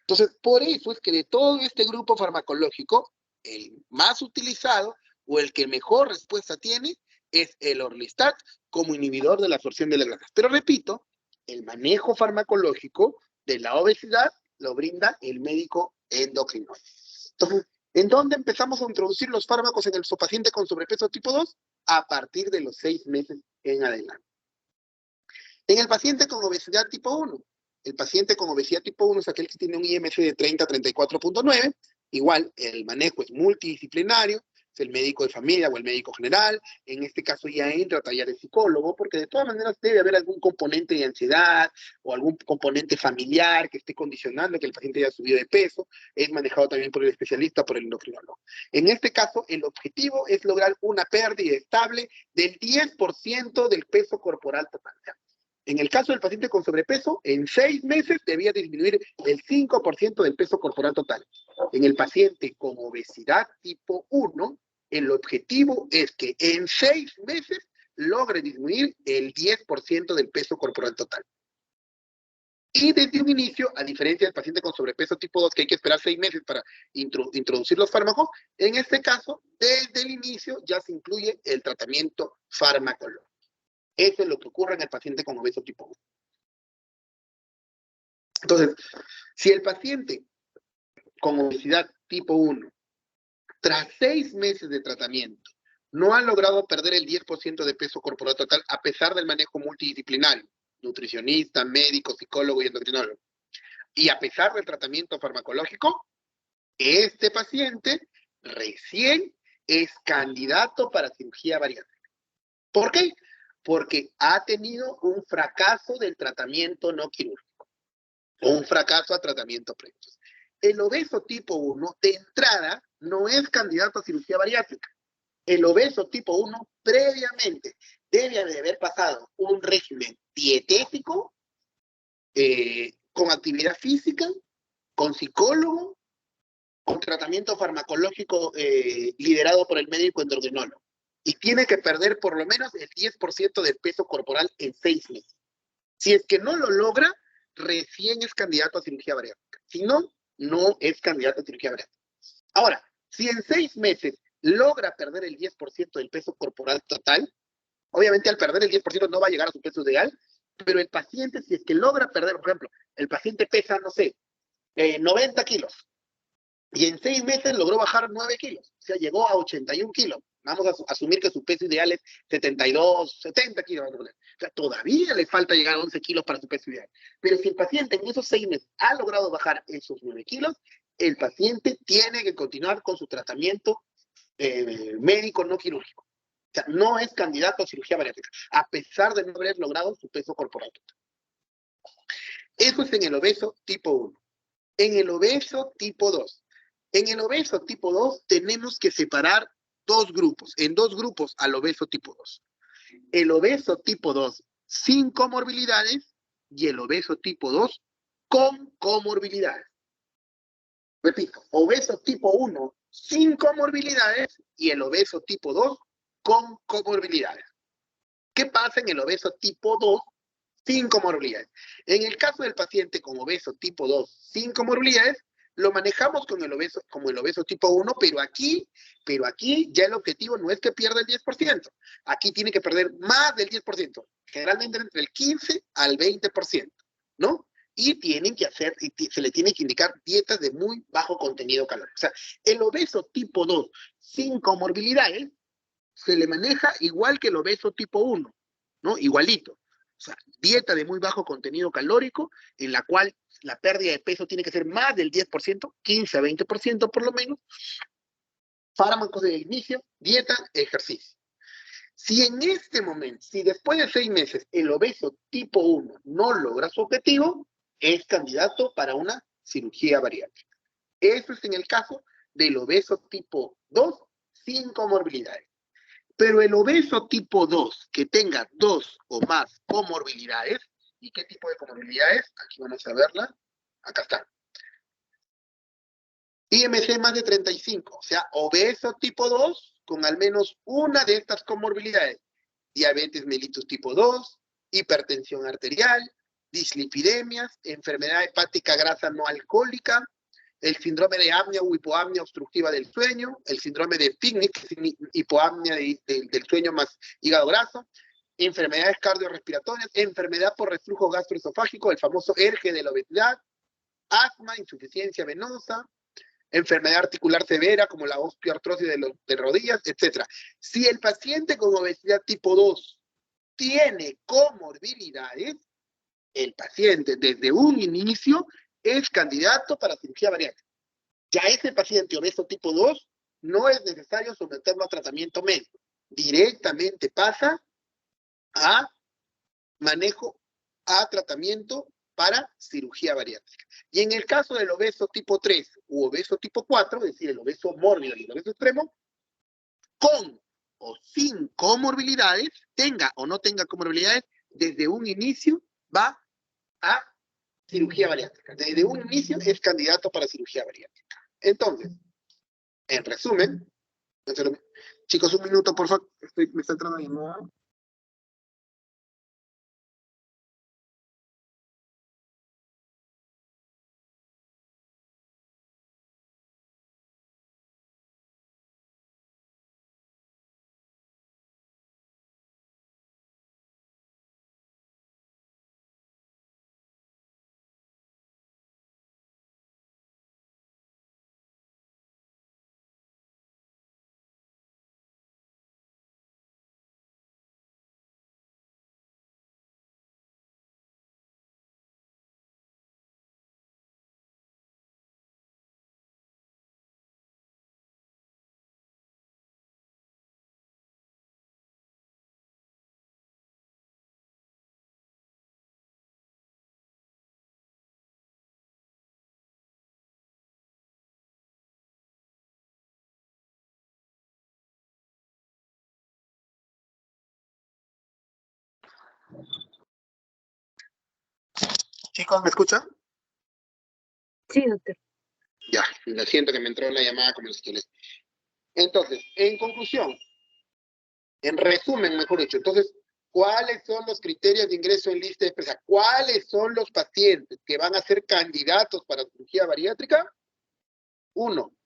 Speaker 1: Entonces, por eso es que de todo este grupo farmacológico, el más utilizado o el que mejor respuesta tiene es el Orlistat como inhibidor de la absorción de las grasas. Pero repito, el manejo farmacológico de la obesidad lo brinda el médico endocrinólogo. Entonces, ¿en dónde empezamos a introducir los fármacos en el paciente con sobrepeso tipo 2? A partir de los 6 meses en adelante. En el paciente con obesidad tipo 1, el paciente con obesidad tipo 1 es aquel que tiene un IMC de 30 a 34.9, igual el manejo es multidisciplinario, es el médico de familia o el médico general, en este caso ya entra a tallar el psicólogo, porque de todas maneras debe haber algún componente de ansiedad o algún componente familiar que esté condicionando que el paciente haya subido de peso, es manejado también por el especialista, por el endocrinólogo. En este caso, el objetivo es lograr una pérdida estable del 10% del peso corporal total. En el caso del paciente con sobrepeso, en 6 meses debía disminuir el 5% del peso corporal total. En el paciente con obesidad tipo 1, el objetivo es que en 6 meses logre disminuir el 10% del peso corporal total. Y desde un inicio, a diferencia del paciente con sobrepeso tipo 2, que hay que esperar 6 meses para introducir los fármacos, en este caso, desde el inicio ya se incluye el tratamiento farmacológico. Eso es lo que ocurre en el paciente con obeso tipo 1. Entonces, si el paciente con obesidad tipo 1, tras 6 meses de tratamiento, no ha logrado perder el 10% de peso corporal total a pesar del manejo multidisciplinario, nutricionista, médico, psicólogo y endocrinólogo, y a pesar del tratamiento farmacológico, este paciente recién es candidato para cirugía bariátrica. ¿Por qué? Porque ha tenido un fracaso del tratamiento no quirúrgico, o un fracaso a tratamiento previo. El obeso tipo 1, de entrada, no es candidato a cirugía bariátrica. El obeso tipo 1, previamente, debe de haber pasado un régimen dietético, con actividad física, con psicólogo, con tratamiento farmacológico liderado por el médico endocrinólogo. Y tiene que perder por lo menos el 10% del peso corporal en 6 meses. Si es que no lo logra, recién es candidato a cirugía bariátrica. Si no, no es candidato a cirugía bariátrica. Ahora, si en 6 meses logra perder el 10% del peso corporal total, obviamente al perder el 10% no va a llegar a su peso ideal, pero el paciente, si es que logra perder, por ejemplo, el paciente pesa, no sé, 90 kilos, y en 6 meses logró bajar 9 kilos, o sea, llegó a 81 kilos. Vamos a asumir que su peso ideal es 72, 70 kilos. O sea, todavía le falta llegar a 11 kilos para su peso ideal. Pero si el paciente en esos 6 meses ha logrado bajar esos 9 kilos, el paciente tiene que continuar con su tratamiento médico no quirúrgico. O sea, no es candidato a cirugía bariátrica, a pesar de no haber logrado su peso corporal total. Eso es en el obeso tipo 1. En el obeso tipo 2. En el obeso tipo 2 tenemos que separar en dos grupos al obeso tipo 2. El obeso tipo 2 sin comorbilidades y el obeso tipo 2 con comorbilidades. Repito, obeso tipo 1 sin comorbilidades y el obeso tipo 2 con comorbilidades. ¿Qué pasa en el obeso tipo 2 sin comorbilidades? En el caso del paciente con obeso tipo 2 sin comorbilidades, lo manejamos con el obeso, como el obeso tipo 1, pero aquí ya el objetivo no es que pierda el 10%. Aquí tiene que perder más del 10%, generalmente entre el 15 al 20%, ¿no? Y se le tiene que indicar dietas de muy bajo contenido calórico. O sea, el obeso tipo 2 sin comorbilidades se le maneja igual que el obeso tipo 1, ¿no? Igualito. O sea, dieta de muy bajo contenido calórico, en la cual la pérdida de peso tiene que ser más del 10%, 15 a 20% por lo menos. Fármacos de inicio, dieta, ejercicio. Si en este momento, si después de 6 meses el obeso tipo 1 no logra su objetivo, es candidato para una cirugía bariátrica. Eso es en el caso del obeso tipo 2 sin comorbilidades. Pero el obeso tipo 2 que tenga 2 o más comorbilidades, ¿y qué tipo de comorbilidades? Aquí vamos a verla. Acá está. IMC más de 35, o sea, obeso tipo 2 con al menos una de estas comorbilidades. Diabetes mellitus tipo 2, hipertensión arterial, dislipidemias, enfermedad hepática grasa no alcohólica, el síndrome de apnea o hipoapnea obstructiva del sueño, el síndrome de Picnic, hipoapnea del sueño más hígado graso, enfermedades cardiorrespiratorias, enfermedad por reflujo gastroesofágico, el famoso ERGE de la obesidad, asma, insuficiencia venosa, enfermedad articular severa como la osteoartrosis de rodillas, etc. Si el paciente con obesidad tipo 2 tiene comorbilidades, el paciente desde un inicio es candidato para cirugía bariátrica. Ya ese paciente obeso tipo 2 no es necesario someterlo a tratamiento médico. Directamente pasa a manejo, a tratamiento para cirugía bariátrica. Y en el caso del obeso tipo 3 u obeso tipo 4, es decir, el obeso mórbido y el obeso extremo, con o sin comorbilidades, tenga o no tenga comorbilidades, desde un inicio va a cirugía bariátrica. Desde un inicio es candidato para cirugía bariátrica. Entonces, en resumen, chicos, un minuto, por favor, me está entrando llamada. Chicos, ¿me escuchan?
Speaker 2: Sí, doctor.
Speaker 1: Ya, lo siento que me entró la llamada como les quiero. Entonces, en conclusión, en resumen, mejor dicho, entonces, ¿cuáles son los criterios de ingreso en lista de espera? ¿Cuáles son los pacientes que van a ser candidatos para cirugía bariátrica? 1.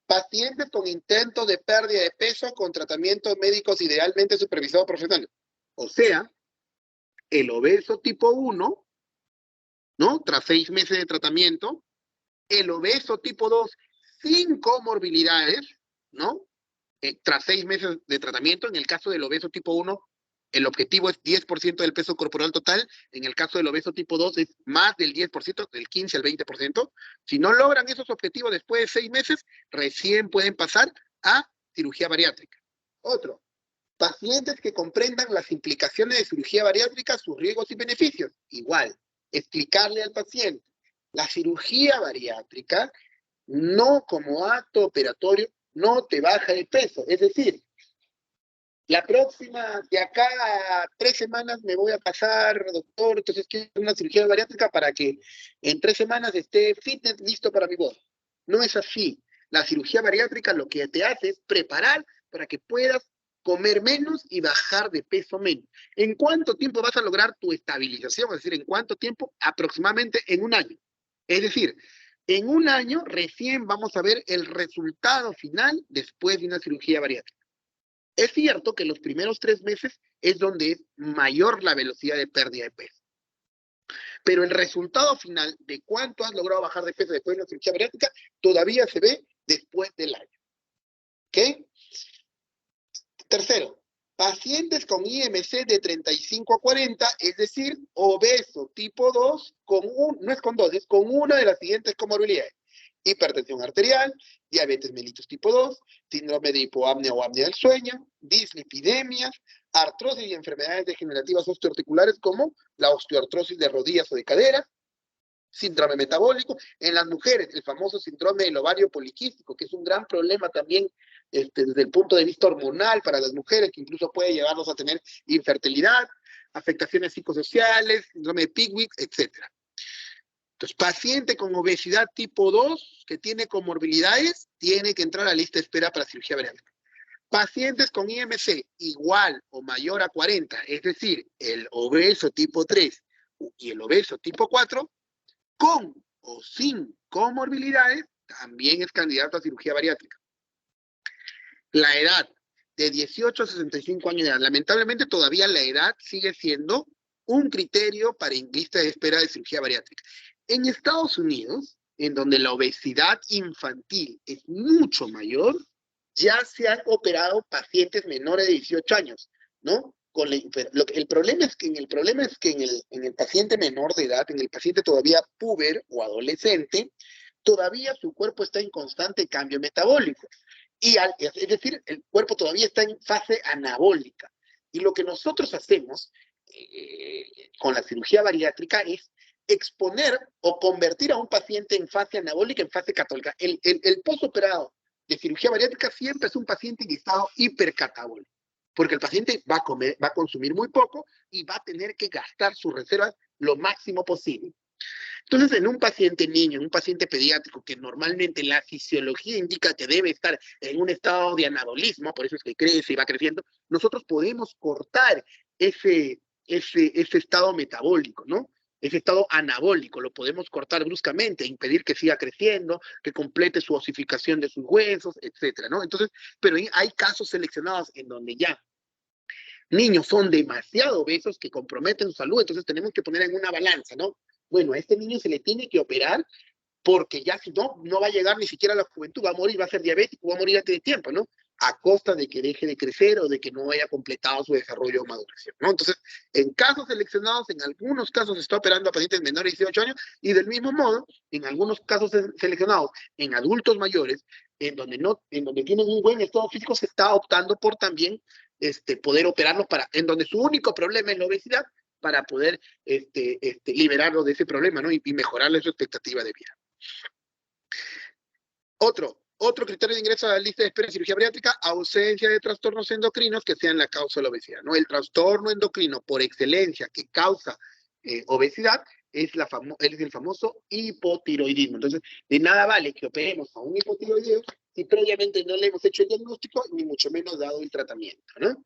Speaker 1: Pacientes con intento de pérdida de peso con tratamientos médicos idealmente supervisados profesionales. O sea, el obeso tipo 1, ¿no? Tras 6 meses de tratamiento, el obeso tipo 2 sin comorbilidades, ¿no? Tras 6 meses de tratamiento, en el caso del obeso tipo 1, el objetivo es 10% del peso corporal total, en el caso del obeso tipo 2 es más del 10%, del 15 al 20%. Si no logran esos objetivos después de 6 meses, recién pueden pasar a cirugía bariátrica. Otro, pacientes que comprendan las implicaciones de cirugía bariátrica, sus riesgos y beneficios. Igual, explicarle al paciente, la cirugía bariátrica, no como acto operatorio, no te baja el peso. Es decir, la próxima, de acá a 3 semanas me voy a pasar, doctor, entonces quiero una cirugía bariátrica para que en 3 semanas esté fitness listo para mi boda. No es así. La cirugía bariátrica lo que te hace es preparar para que puedas comer menos y bajar de peso menos. ¿En cuánto tiempo vas a lograr tu estabilización? Es decir, ¿en cuánto tiempo? Aproximadamente en 1 año. Es decir, en 1 año recién vamos a ver el resultado final después de una cirugía bariátrica. Es cierto que los primeros 3 meses es donde es mayor la velocidad de pérdida de peso. Pero el resultado final de cuánto has logrado bajar de peso después de una cirugía bariátrica todavía se ve después del año. ¿Ok? Tercero, pacientes con IMC de 35 a 40, es decir, obeso tipo 2, no es con 2, es con una de las siguientes comorbilidades. Hipertensión arterial, diabetes mellitus tipo 2, síndrome de hipoapnea o apnea del sueño, dislipidemias, artrosis y enfermedades degenerativas osteoarticulares como la osteoartrosis de rodillas o de cadera, síndrome metabólico. En las mujeres, el famoso síndrome del ovario poliquístico, que es un gran problema también desde el punto de vista hormonal para las mujeres, que incluso puede llevarnos a tener infertilidad, afectaciones psicosociales, síndrome de Picnic, etc. Entonces, paciente con obesidad tipo 2 que tiene comorbilidades, tiene que entrar a la lista de espera para cirugía bariátrica. Pacientes con IMC igual o mayor a 40, es decir, el obeso tipo 3 y el obeso tipo 4, con o sin comorbilidades, también es candidato a cirugía bariátrica. La edad de 18 a 65 años de edad. Lamentablemente todavía la edad sigue siendo un criterio para en lista de espera de cirugía bariátrica. En Estados Unidos, en donde la obesidad infantil es mucho mayor, ya se han operado pacientes menores de 18 años, ¿no? El problema es que en el paciente menor de edad, en el paciente todavía puber o adolescente, todavía su cuerpo está en constante cambio metabólico. Es decir, el cuerpo todavía está en fase anabólica. Y lo que nosotros hacemos con la cirugía bariátrica es exponer o convertir a un paciente en fase anabólica en fase catabólica. El postoperado de cirugía bariátrica siempre es un paciente en estado hipercatabólico, porque el paciente va a consumir muy poco y va a tener que gastar sus reservas lo máximo posible. Entonces, en un paciente niño, en un paciente pediátrico, que normalmente la fisiología indica que debe estar en un estado de anabolismo, por eso es que crece y va creciendo, nosotros podemos cortar ese estado metabólico, ¿no? Ese estado anabólico, lo podemos cortar bruscamente, impedir que siga creciendo, que complete su osificación de sus huesos, etcétera, ¿no? Entonces, pero hay casos seleccionados en donde ya niños son demasiado obesos que comprometen su salud, entonces tenemos que poner en una balanza, ¿no? Bueno, a este niño se le tiene que operar porque ya si no, no va a llegar ni siquiera a la juventud, va a morir, va a ser diabético, va a morir antes de tiempo, ¿no? A costa de que deje de crecer o de que no haya completado su desarrollo o maduración, ¿no? Entonces, en casos seleccionados, en algunos casos se está operando a pacientes menores de 18 años y del mismo modo, en algunos casos seleccionados, en adultos mayores, en donde tienen un buen estado físico, se está optando por también poder operarlos en donde su único problema es la obesidad, para poder liberarlo de ese problema, ¿no? Y mejorarle su expectativa de vida. Otro criterio de ingreso a la lista de espera de cirugía bariátrica, ausencia de trastornos endocrinos que sean la causa de la obesidad, ¿no? El trastorno endocrino por excelencia que causa obesidad es el famoso hipotiroidismo. Entonces, de nada vale que operemos a un hipotiroideo si previamente no le hemos hecho el diagnóstico, ni mucho menos dado el tratamiento, ¿no?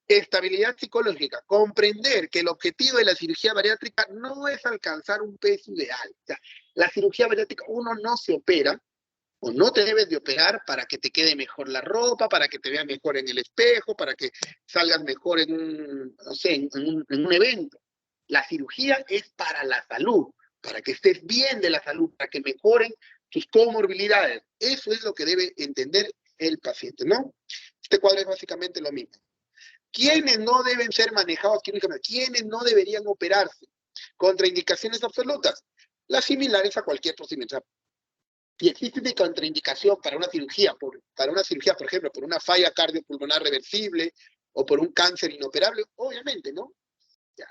Speaker 1: Estabilidad psicológica, comprender que el objetivo de la cirugía bariátrica no es alcanzar un peso ideal. O sea, la cirugía bariátrica, uno no se opera o no te debes de operar para que te quede mejor la ropa, para que te veas mejor en el espejo, para que salgas mejor en un evento. La cirugía es para la salud, para que estés bien de la salud, para que mejoren tus comorbilidades. Eso es lo que debe entender el paciente, ¿no? Este cuadro es básicamente lo mismo. ¿Quiénes no deben ser manejados quirúrgicamente? ¿Quiénes no deberían operarse? Contraindicaciones absolutas. Las similares a cualquier procedimiento. O sea, si existe una contraindicación para una cirugía, por ejemplo, por una falla cardiopulmonar reversible o por un cáncer inoperable, obviamente, ¿no? Ya.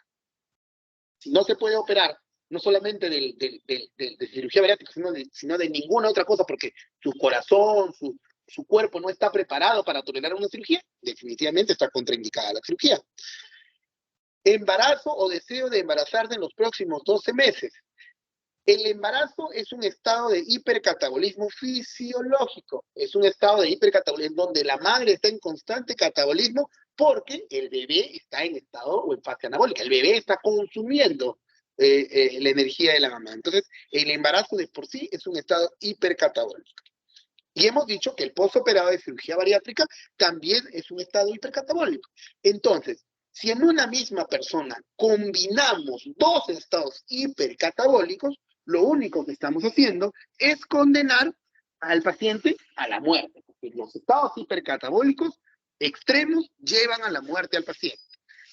Speaker 1: Si no se puede operar, no solamente de cirugía bariátrica, sino de ninguna otra cosa, porque su corazón, su cuerpo no está preparado para tolerar una cirugía, definitivamente está contraindicada la cirugía. Embarazo o deseo de embarazarse en los próximos 12 meses. El embarazo es un estado de hipercatabolismo fisiológico, es un estado de hipercatabolismo donde la madre está en constante catabolismo porque el bebé está en estado o en fase anabólica, el bebé está consumiendo la energía de la mamá. Entonces, el embarazo de por sí es un estado hipercatabólico. Y hemos dicho que el postoperado de cirugía bariátrica también es un estado hipercatabólico. Entonces, si en una misma persona combinamos dos estados hipercatabólicos, lo único que estamos haciendo es condenar al paciente a la muerte, porque los estados hipercatabólicos extremos llevan a la muerte al paciente.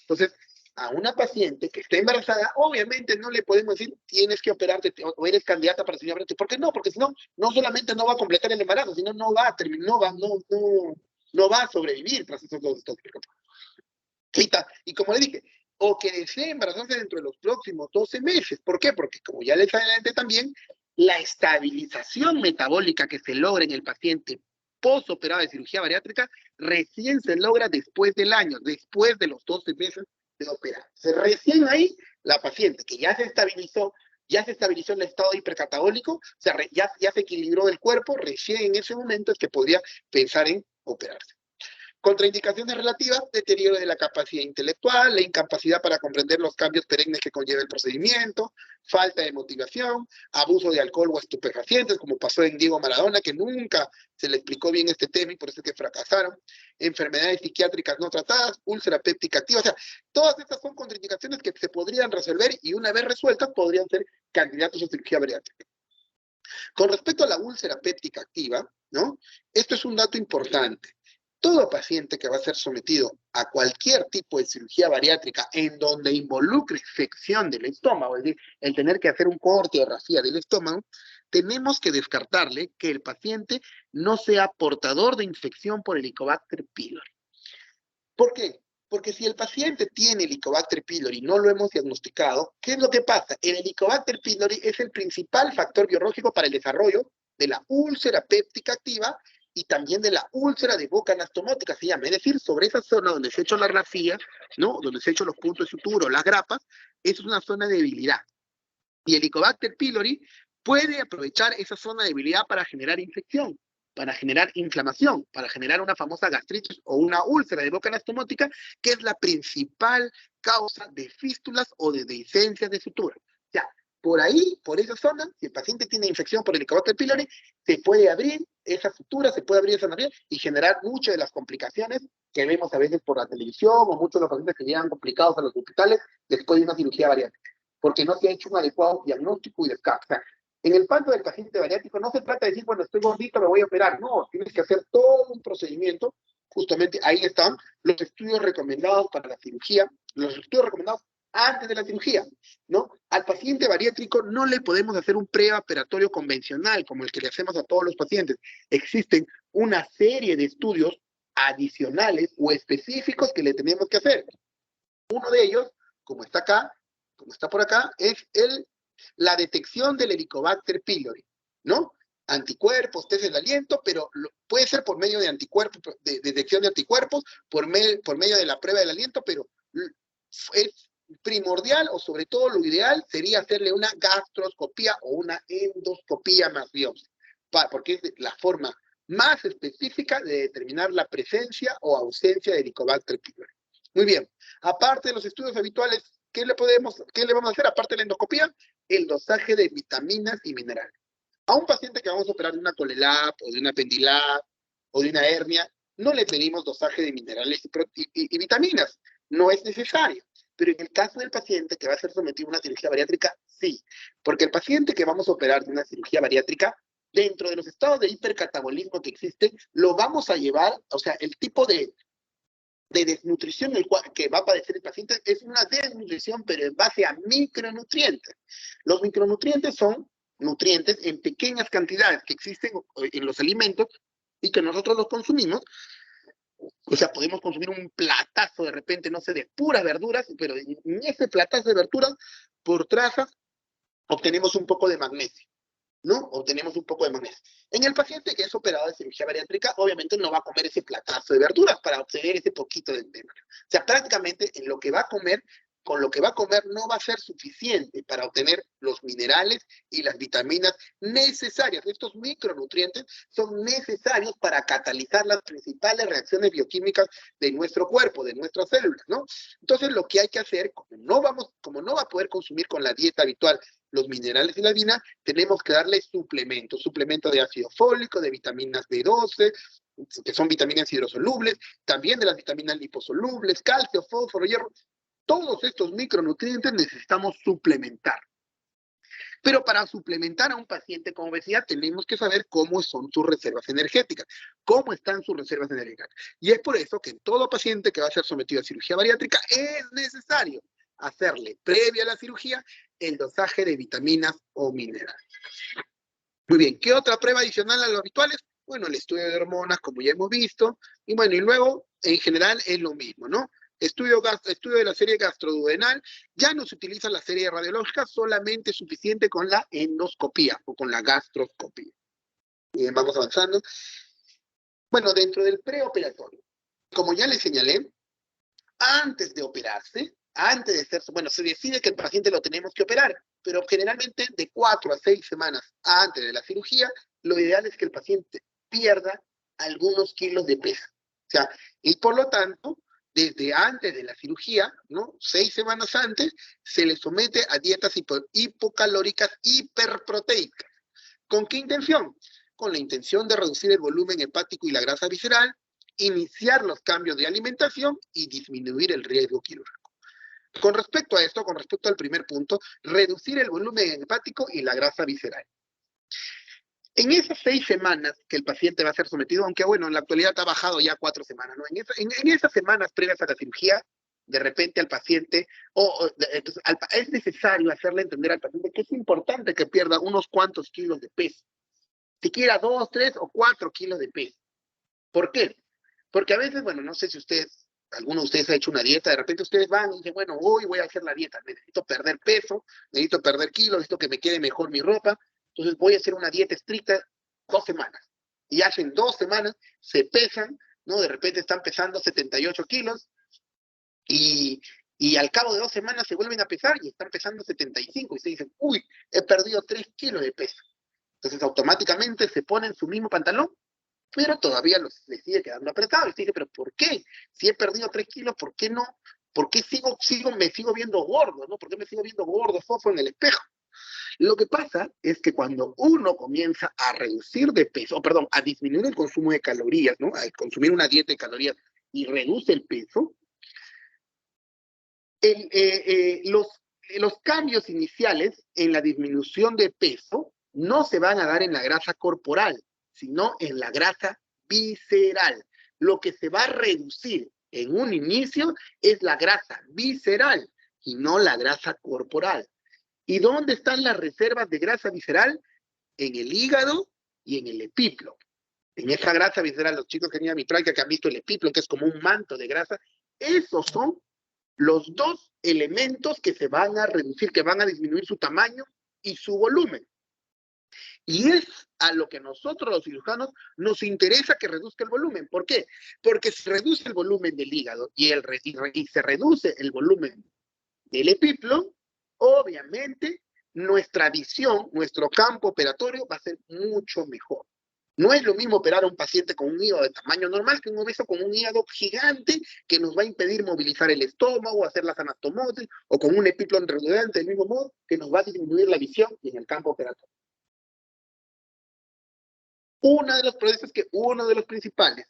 Speaker 1: Entonces, a una paciente que esté embarazada, obviamente no le podemos decir tienes que operarte o eres candidata para cirugía bariátrica. ¿Por qué no? Porque si no, no solamente no va a completar el embarazo, sino no va a terminar, no va a sobrevivir tras esos dos estados hipercatabólicos. Y como le dije, o que desee embarazarse dentro de los próximos 12 meses. ¿Por qué? Porque como ya les adelanté también, la estabilización metabólica que se logra en el paciente postoperado de cirugía bariátrica recién se logra después del año, después de los 12 meses de operar. Recién ahí, la paciente que ya se estabilizó en el estado hipercatabólico, o sea, ya se equilibró el cuerpo, recién en ese momento es que podría pensar en operarse. Contraindicaciones relativas: deterioro de la capacidad intelectual, la incapacidad para comprender los cambios perennes que conlleva el procedimiento, falta de motivación, abuso de alcohol o estupefacientes, como pasó en Diego Maradona, que nunca se le explicó bien este tema y por eso es que fracasaron, enfermedades psiquiátricas no tratadas, úlcera péptica activa. O sea, todas estas son contraindicaciones que se podrían resolver y una vez resueltas podrían ser candidatos a cirugía bariátrica. Con respecto a la úlcera péptica activa, ¿no? Esto es un dato importante. Todo paciente que va a ser sometido a cualquier tipo de cirugía bariátrica en donde involucre infección del estómago, es decir, el tener que hacer un corte o rafía del estómago, tenemos que descartarle que el paciente no sea portador de infección por Helicobacter pylori. ¿Por qué? Porque si el paciente tiene Helicobacter pylori y no lo hemos diagnosticado, ¿qué es lo que pasa? El Helicobacter pylori es el principal factor biológico para el desarrollo de la úlcera péptica activa y también de la úlcera de boca anastomótica, se llama. Es decir, sobre esa zona donde se ha hecho la rafía, ¿no? Donde se han hecho los puntos de sutura o las grapas, es una zona de debilidad. Y el Helicobacter pylori puede aprovechar esa zona de debilidad para generar infección, para generar inflamación, para generar una famosa gastritis o una úlcera de boca anastomótica, que es la principal causa de fístulas o de dehiscencias de sutura. O sea, por ahí, por esa zona, si el paciente tiene infección por el Helicobacter pylori, se puede abrir esa sutura, se puede abrir esa nariz y generar muchas de las complicaciones que vemos a veces por la televisión o muchos de los pacientes que llegan complicados a los hospitales después de una cirugía bariátrica, porque no se ha hecho un adecuado diagnóstico y descarte. O sea, en el parto del paciente bariátrico no se trata de decir, bueno, estoy gordito, me voy a operar. No, tienes que hacer todo un procedimiento. Justamente ahí están los estudios recomendados para la cirugía, los estudios recomendados antes de la cirugía, ¿no? Al paciente bariátrico no le podemos hacer un preoperatorio convencional como el que le hacemos a todos los pacientes. Existen una serie de estudios adicionales o específicos que le tenemos que hacer. Uno de ellos, como está acá, como está por acá, es la detección del Helicobacter pylori, ¿no? Anticuerpos, test del aliento, pero puede ser por medio de anticuerpos, de detección de anticuerpos, por medio de la prueba del aliento, pero es primordial o sobre todo lo ideal sería hacerle una gastroscopía o una endoscopía más biopsia, porque es la forma más específica de determinar la presencia o ausencia de Helicobacter pylori. Muy bien, aparte de los estudios habituales, ¿qué le vamos a hacer aparte de la endoscopía? El dosaje de vitaminas y minerales. A un paciente que vamos a operar de una colelap o de una pendilap o de una hernia, no le pedimos dosaje de minerales y vitaminas, no es necesario. Pero en el caso del paciente que va a ser sometido a una cirugía bariátrica, sí. Porque el paciente que vamos a operar de una cirugía bariátrica, dentro de los estados de hipercatabolismo que existen, lo vamos a llevar, o sea, el tipo de desnutrición que va a padecer el paciente es una desnutrición, pero en base a micronutrientes. Los micronutrientes son nutrientes en pequeñas cantidades que existen en los alimentos y que nosotros los consumimos. O sea, podemos consumir un platazo de repente, no sé, de puras verduras, pero en ese platazo de verduras, por trazas, obtenemos un poco de magnesio, ¿no? Obtenemos un poco de magnesio. En el paciente que es operado de cirugía bariátrica, obviamente no va a comer ese platazo de verduras para obtener ese poquito de magnesio. O sea, prácticamente en lo que va a comer, con lo que va a comer no va a ser suficiente para obtener los minerales y las vitaminas necesarias. Estos micronutrientes son necesarios para catalizar las principales reacciones bioquímicas de nuestro cuerpo, de nuestras células, ¿no? Entonces, lo que hay que hacer, como no va a poder consumir con la dieta habitual los minerales y la vitamina, tenemos que darle suplementos de ácido fólico, de vitaminas B12, que son vitaminas hidrosolubles, también de las vitaminas liposolubles, calcio, fósforo, hierro. Todos estos micronutrientes necesitamos suplementar. Pero para suplementar a un paciente con obesidad tenemos que saber cómo son sus reservas energéticas, cómo están sus reservas energéticas. Y es por eso que en todo paciente que va a ser sometido a cirugía bariátrica es necesario hacerle, previa a la cirugía, el dosaje de vitaminas o minerales. Muy bien, ¿qué otra prueba adicional a los habituales? Bueno, el estudio de hormonas, como ya hemos visto, y bueno, y luego, en general, es lo mismo, ¿no? Estudio de la serie gastroduodenal, ya no se utiliza la serie radiológica, solamente es suficiente con la endoscopía o con la gastroscopía. Bien, vamos avanzando. Bueno, dentro del preoperatorio, como ya les señalé, antes de operarse, se decide que el paciente lo tenemos que operar, pero generalmente de 4 a 6 semanas antes de la cirugía, lo ideal es que el paciente pierda algunos kilos de peso. sea, y por lo tanto, desde antes de la cirugía, ¿no? 6 semanas antes, se le somete a dietas hipocalóricas hiperproteicas. ¿Con qué intención? Con la intención de reducir el volumen hepático y la grasa visceral, iniciar los cambios de alimentación y disminuir el riesgo quirúrgico. Con respecto a esto, con respecto al primer punto, reducir el volumen hepático y la grasa visceral. En esas 6 semanas que el paciente va a ser sometido, aunque bueno, en la actualidad ha bajado ya 4 semanas, ¿no? En esas semanas previas a la cirugía, de repente al paciente, entonces, es necesario hacerle entender al paciente que es importante que pierda unos cuantos kilos de peso, siquiera 2, 3 o 4 kilos de peso. ¿Por qué? Porque a veces, bueno, no sé si ustedes, alguno de ustedes ha hecho una dieta, de repente ustedes van y dicen, bueno, hoy voy a hacer la dieta, necesito perder peso, necesito perder kilos, necesito que me quede mejor mi ropa, entonces voy a hacer una dieta estricta 2 semanas. Y hacen 2 semanas, se pesan, ¿no? De repente están pesando 78 kilos y al cabo de 2 semanas se vuelven a pesar y están pesando 75 y se dicen, uy, he perdido 3 kilos de peso. Entonces automáticamente se ponen su mismo pantalón, pero todavía les sigue quedando apretado. Y dije, pero ¿por qué? Si he perdido 3 kilos, ¿por qué no? ¿Por qué me sigo viendo gordo, ¿no? ¿Por qué me sigo viendo gordo, fofo en el espejo? Lo que pasa es que cuando uno comienza a reducir de peso, a disminuir el consumo de calorías, ¿no? A consumir una dieta de calorías y reduce el peso, los cambios iniciales en la disminución de peso no se van a dar en la grasa corporal, sino en la grasa visceral. Lo que se va a reducir en un inicio es la grasa visceral y no la grasa corporal. ¿Y dónde están las reservas de grasa visceral? En el hígado y en el epíplomo. En esa grasa visceral, los chicos que tenían mi práctica que han visto el epíplomo, que es como un manto de grasa, esos son los 2 elementos que se van a reducir, que van a disminuir su tamaño y su volumen. Y es a lo que nosotros los cirujanos nos interesa que reduzca el volumen. ¿Por qué? Porque si reduce el volumen del hígado y se reduce el volumen del epíplomo, obviamente nuestra visión, nuestro campo operatorio va a ser mucho mejor. No es lo mismo operar a un paciente con un hígado de tamaño normal que un obeso con un hígado gigante que nos va a impedir movilizar el estómago, hacer las anastomosis, o con un epíplomo redundante del mismo modo que nos va a disminuir la visión en el campo operatorio. Uno de los procesos que uno de los principales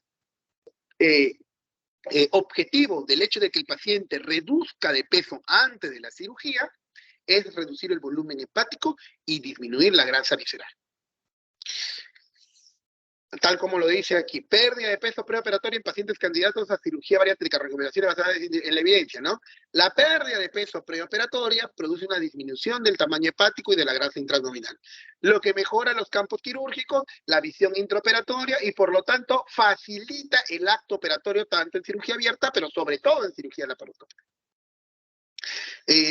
Speaker 1: objetivos del hecho de que el paciente reduzca de peso antes de la cirugía es reducir el volumen hepático y disminuir la grasa visceral. Tal como lo dice aquí, pérdida de peso preoperatoria en pacientes candidatos a cirugía bariátrica, recomendaciones basadas en la evidencia, ¿no? La pérdida de peso preoperatoria produce una disminución del tamaño hepático y de la grasa intraabdominal, lo que mejora los campos quirúrgicos, la visión intraoperatoria y por lo tanto facilita el acto operatorio tanto en cirugía abierta, pero sobre todo en cirugía laparoscópica.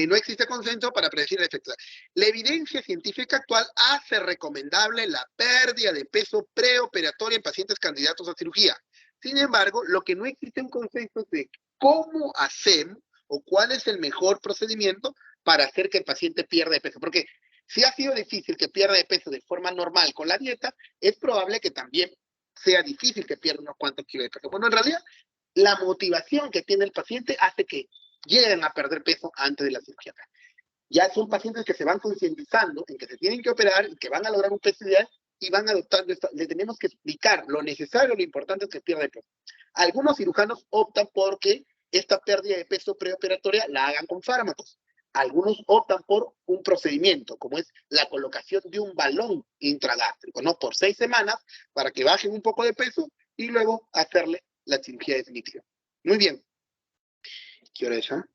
Speaker 1: No existe consenso para predecir el efecto. La evidencia científica actual hace recomendable la pérdida de peso preoperatoria en pacientes candidatos a cirugía. Sin embargo, lo que no existe un consenso es de cómo hacemos o cuál es el mejor procedimiento para hacer que el paciente pierda de peso. Porque si ha sido difícil que pierda de peso de forma normal con la dieta, es probable que también sea difícil que pierda unos cuantos kilos de peso. Bueno, en realidad, la motivación que tiene el paciente hace que lleguen a perder peso antes de la cirugía. Ya son pacientes que se van concientizando en que se tienen que operar y que van a lograr un peso ideal y van adoptando esto. Le tenemos que explicar lo necesario, lo importante es que pierda de peso. Algunos cirujanos optan porque esta pérdida de peso preoperatoria la hagan con fármacos. Algunos optan por un procedimiento, como es la colocación de un balón intragástrico, ¿no? Por 6 semanas para que bajen un poco de peso y luego hacerle la cirugía definitiva. Muy bien. ¿Qué hora es ya?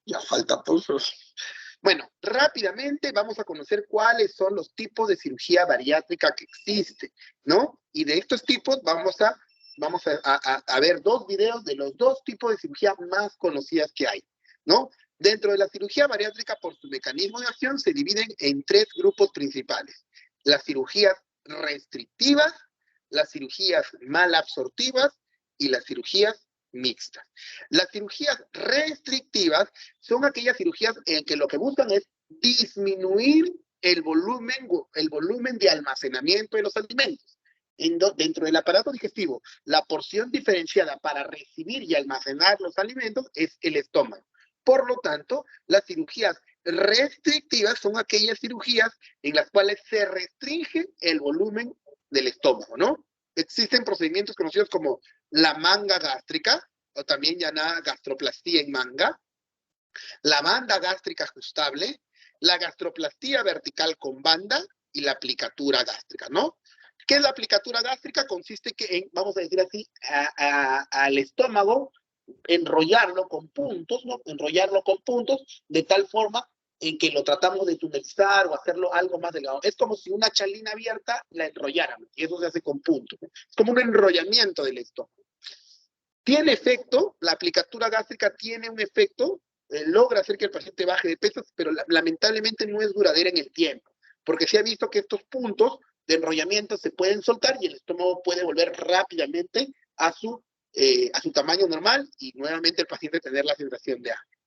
Speaker 1: Ya falta pozos. Bueno, rápidamente vamos a conocer cuáles son los tipos de cirugía bariátrica que existen, ¿no? Y de estos tipos vamos a ver 2 videos de los 2 tipos de cirugía más conocidas que hay, ¿no? Dentro de la cirugía bariátrica, por su mecanismo de acción, se dividen en 3 grupos principales. Las cirugías restrictivas, las cirugías malabsortivas y las cirugías mixtas. Las cirugías restrictivas son aquellas cirugías en que lo que buscan es disminuir el volumen de almacenamiento de los alimentos. dentro del aparato digestivo, la porción diferenciada para recibir y almacenar los alimentos es el estómago. Por lo tanto, las cirugías restrictivas son aquellas cirugías en las cuales se restringe el volumen del estómago, ¿no? Existen procedimientos conocidos como la manga gástrica, o también llamada gastroplastía en manga, la banda gástrica ajustable, la gastroplastía vertical con banda y la aplicatura gástrica, ¿no? ¿Qué es la aplicatura gástrica? Consiste en, vamos a decir así, al estómago, enrollarlo con puntos, ¿no? Enrollarlo con puntos de tal forma en que lo tratamos de tunelizar o hacerlo algo más delgado. Es como si una chalina abierta la enrolláramos, y eso se hace con puntos, ¿no? Es como un enrollamiento del estómago. Tiene efecto, la aplicatura gástrica tiene un efecto, logra hacer que el paciente baje de peso, pero lamentablemente no es duradera en el tiempo, porque se ha visto que estos puntos de enrollamiento se pueden soltar y el estómago puede volver rápidamente a su tamaño normal y nuevamente el paciente tener la sensación de hambre.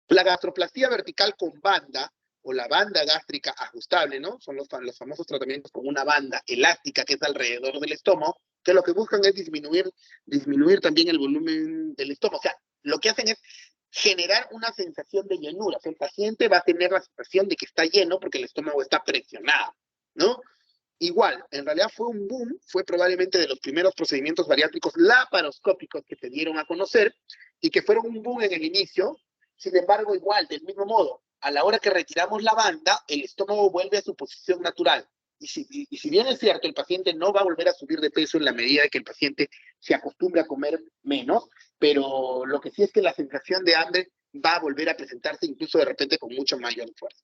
Speaker 1: La gastroplastía vertical con banda o la banda gástrica ajustable, ¿no? Son los famosos tratamientos con una banda elástica que es alrededor del estómago, que lo que buscan es disminuir también el volumen del estómago. O sea, lo que hacen es generar una sensación de llenura. O sea, el paciente va a tener la sensación de que está lleno porque el estómago está presionado, ¿no? Igual, en realidad fue un boom, fue probablemente de los primeros procedimientos bariátricos laparoscópicos que se dieron a conocer y que fueron un boom en el inicio. Sin embargo, igual, del mismo modo, a la hora que retiramos la banda, el estómago vuelve a su posición natural. Y si bien es cierto, el paciente no va a volver a subir de peso en la medida de que el paciente se acostumbre a comer menos, pero lo que sí es que la sensación de hambre va a volver a presentarse incluso de repente con mucho mayor fuerza.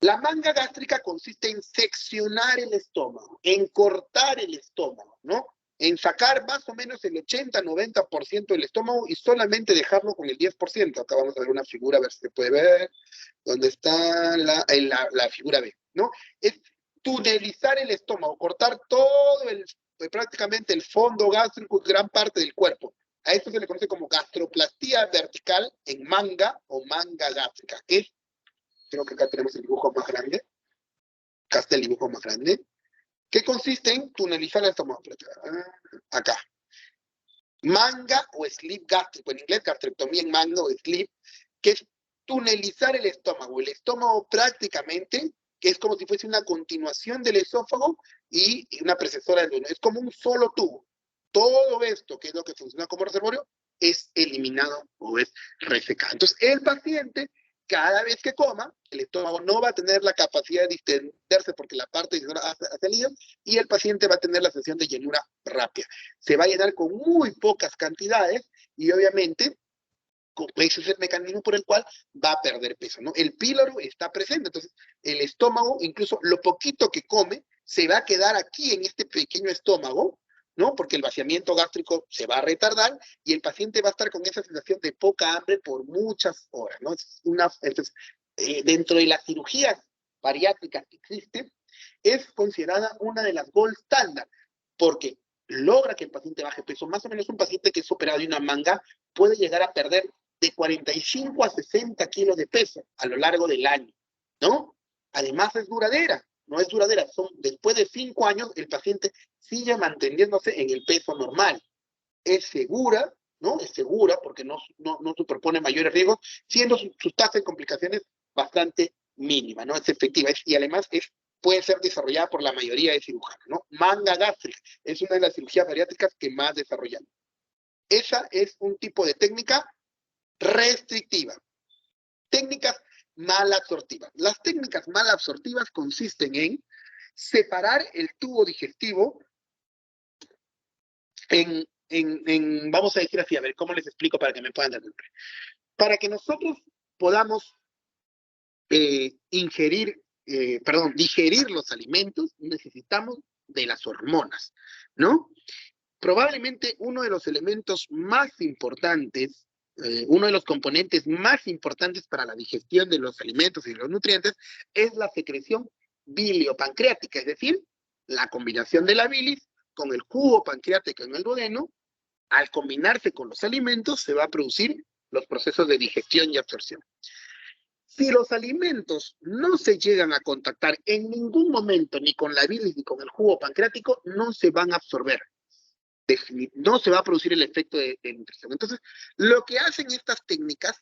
Speaker 1: La manga gástrica consiste en seccionar el estómago, en cortar el estómago, ¿no? En sacar más o menos el 80-90% del estómago y solamente dejarlo con el 10%. Acá vamos a ver una figura, a ver si se puede ver, donde está la figura B, ¿no? Es tunelizar el estómago, cortar todo prácticamente el fondo gástrico, gran parte del cuerpo. A esto se le conoce como gastroplastía vertical en manga o manga gástrica. Creo que acá tenemos el dibujo más grande. Acá está el dibujo más grande. ¿Qué consiste en tunelizar el estómago? Acá. Manga o slip gástrico, en inglés gastrectomía en manga o slip, que es tunelizar el estómago. El estómago prácticamente, que es como si fuese una continuación del esófago y una precesora del duodeno. Es como un solo tubo. Todo esto, que es lo que funciona como reservorio, es eliminado o es resecado. Entonces, el paciente, cada vez que coma, el estómago no va a tener la capacidad de distenderse porque la parte ha salido y el paciente va a tener la sensación de llenura rápida. Se va a llenar con muy pocas cantidades y obviamente ese es el mecanismo por el cual va a perder peso, ¿no? El píloro está presente, entonces el estómago, incluso lo poquito que come, se va a quedar aquí en este pequeño estómago, ¿no? Porque el vaciamiento gástrico se va a retardar y el paciente va a estar con esa sensación de poca hambre por muchas horas, ¿no? Entonces, dentro de las cirugías bariátricas que existen, es considerada una de las gold standard, porque logra que el paciente baje peso. Más o menos un paciente que es operado de una manga puede llegar a perder de 45 a 60 kilos de peso a lo largo del año, ¿no? Además es duradera. No es duradera, después de 5 años el paciente sigue manteniéndose en el peso normal. Es segura, ¿no? Es segura porque no superpone mayores riesgos, siendo su tasa de complicaciones bastante mínima, ¿no? Es efectiva y además puede ser desarrollada por la mayoría de cirujanos, ¿no? Manga gástrica es una de las cirugías bariátricas que más desarrollamos. Esa es un tipo de técnica restrictiva. Técnicas malabsortivas. Las técnicas malabsortivas consisten en separar el tubo digestivo vamos a decir así, a ver, ¿cómo les explico para que me puedan entender? Para que nosotros podamos digerir los alimentos, necesitamos de las hormonas, ¿no? Probablemente uno de los elementos más importantes, uno de los componentes más importantes para la digestión de los alimentos y de los nutrientes es la secreción biliopancreática, es decir, la combinación de la bilis con el jugo pancreático en el duodeno. Al combinarse con los alimentos se va a producir los procesos de digestión y absorción. Si los alimentos no se llegan a contactar en ningún momento ni con la bilis ni con el jugo pancreático, no se van a absorber. No se va a producir el efecto de nutrición. Entonces, lo que hacen estas técnicas,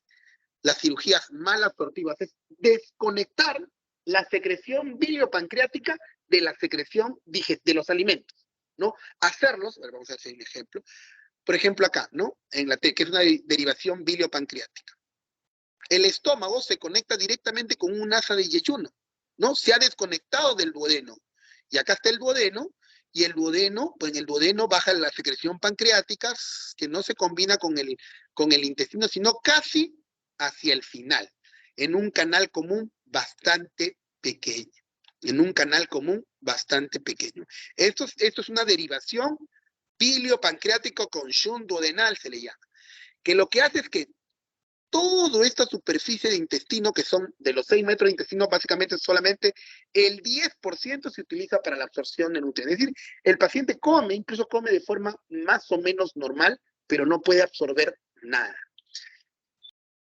Speaker 1: las cirugías mal absortivas, es desconectar la secreción biliopancreática de la secreción de los alimentos, ¿no? Hacerlos, a ver, vamos a hacer un ejemplo. Por ejemplo, acá, ¿no? En la que es una derivación biliopancreática. El estómago se conecta directamente con un asa de yeyuno, ¿no? Se ha desconectado del duodeno. Y acá está el duodeno, y el duodeno, pues en el duodeno baja la secreción pancreática, que no se combina con el intestino, sino casi hacia el final, en un canal común bastante pequeño. En un canal común bastante pequeño. Esto es una derivación biliopancreático con shunt duodenal, se le llama. Que lo que hace es que toda esta superficie de intestino, que son de los 6 metros de intestino, básicamente solamente el 10% se utiliza para la absorción de nutrientes. Es decir, el paciente come, incluso come de forma más o menos normal, pero no puede absorber nada.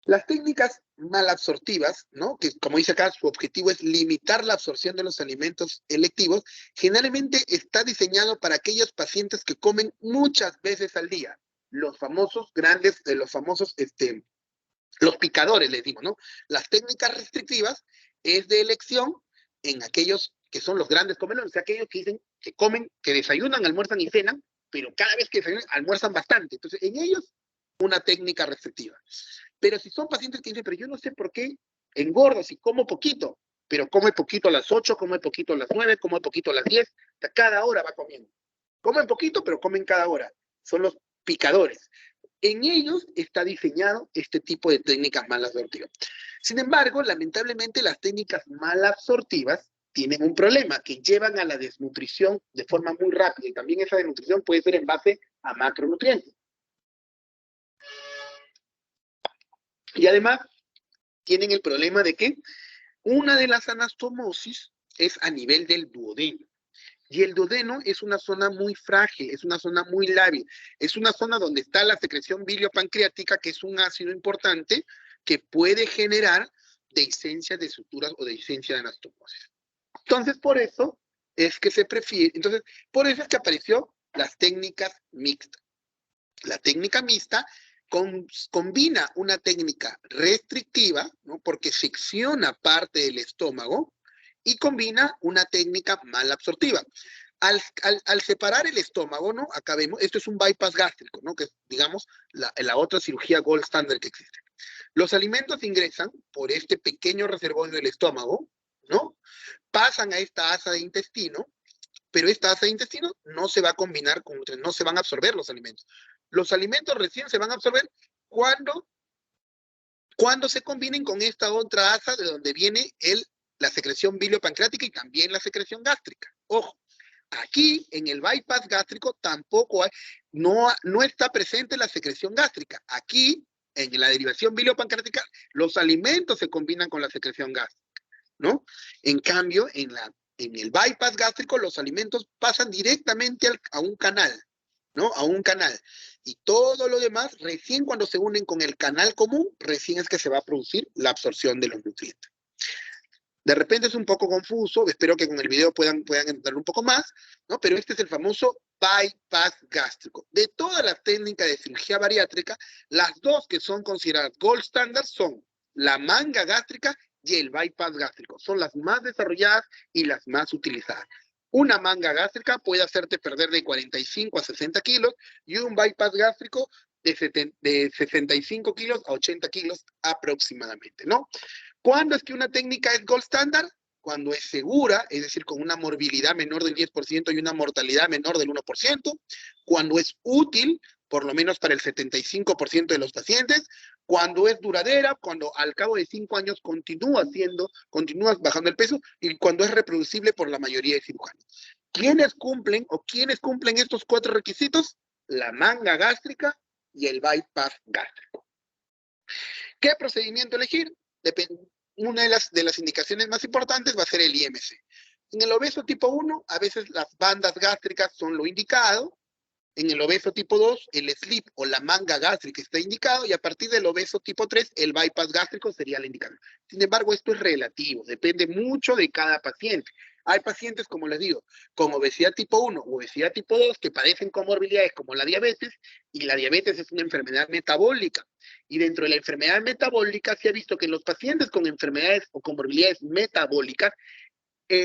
Speaker 1: Las técnicas mal absortivas, ¿no? Que como dice acá, su objetivo es limitar la absorción de los alimentos electivos, generalmente está diseñado para aquellos pacientes que comen muchas veces al día. Los famosos los picadores, les digo, ¿no? Las técnicas restrictivas es de elección en aquellos que son los grandes comedores, o sea, aquellos que dicen que comen, que desayunan, almuerzan y cenan, pero cada vez que desayunan, almuerzan bastante. Entonces, en ellos, una técnica restrictiva. Pero si son pacientes que dicen, pero yo no sé por qué engordo si como poquito, pero come poquito a las 8, come poquito a las 9, come poquito a las 10, cada hora va comiendo. Comen poquito, pero comen cada hora. Son los picadores. En ellos está diseñado este tipo de técnicas mal absortivas. Sin embargo, lamentablemente las técnicas mal absortivas tienen un problema, que llevan a la desnutrición de forma muy rápida, y también esa desnutrición puede ser en base a macronutrientes. Y además, tienen el problema de que una de las anastomosis es a nivel del duodeno. Y el duodeno es una zona muy frágil, es una zona muy lábil, es una zona donde está la secreción biliopancreática, que es un ácido importante que puede generar dehiscencia de suturas o dehiscencia de anastomosis. Entonces, por eso es que se prefiere, entonces, por eso es que apareció las técnicas mixtas. La técnica mixta combina una técnica restrictiva, ¿no? Porque secciona parte del estómago, y combina una técnica mal absortiva. Al separar el estómago, ¿no? Acá vemos, esto es un bypass gástrico, ¿no? Que es, digamos, la otra cirugía gold standard que existe. Los alimentos ingresan por este pequeño reservorio del estómago, ¿no? Pasan a esta asa de intestino, pero esta asa de intestino no se va a combinar con nutrientes, no se van a absorber los alimentos. Los alimentos recién se van a absorber cuando se combinen con esta otra asa de donde viene la secreción biliopancreática y también la secreción gástrica. Ojo, aquí en el bypass gástrico tampoco no está presente la secreción gástrica. Aquí, en la derivación biliopancreática, los alimentos se combinan con la secreción gástrica, ¿no? En cambio, en el bypass gástrico, los alimentos pasan directamente a un canal, ¿no? A un canal. Y todo lo demás, recién cuando se unen con el canal común, recién es que se va a producir la absorción de los nutrientes. De repente es un poco confuso, espero que con el video puedan entender un poco más, ¿no? Pero este es el famoso bypass gástrico. De todas las técnicas de cirugía bariátrica, las dos que son consideradas gold standard son la manga gástrica y el bypass gástrico. Son las más desarrolladas y las más utilizadas. Una manga gástrica puede hacerte perder de 45 a 60 kilos y un bypass gástrico de 65 kilos a 80 kilos aproximadamente, ¿no? ¿Cuándo es que una técnica es gold standard? Cuando es segura, es decir, con una morbilidad menor del 10% y una mortalidad menor del 1%. Cuando es útil, por lo menos para el 75% de los pacientes. Cuando es duradera, cuando al cabo de 5 años continúas bajando el peso, y cuando es reproducible por la mayoría de cirujanos. ¿Quiénes cumplen estos 4 requisitos? La manga gástrica y el bypass gástrico. ¿Qué procedimiento elegir? Una de las indicaciones más importantes va a ser el IMC. En el obeso tipo 1, a veces las bandas gástricas son lo indicado, en el obeso tipo 2, el slip o la manga gástrica está indicado, y a partir del obeso tipo 3, el bypass gástrico sería la indicación. Sin embargo, esto es relativo, depende mucho de cada paciente. Hay pacientes, como les digo, con obesidad tipo 1 o obesidad tipo 2 que padecen comorbilidades como la diabetes, y la diabetes es una enfermedad metabólica. Y dentro de la enfermedad metabólica se ha visto que en los pacientes con enfermedades o comorbilidades metabólicas,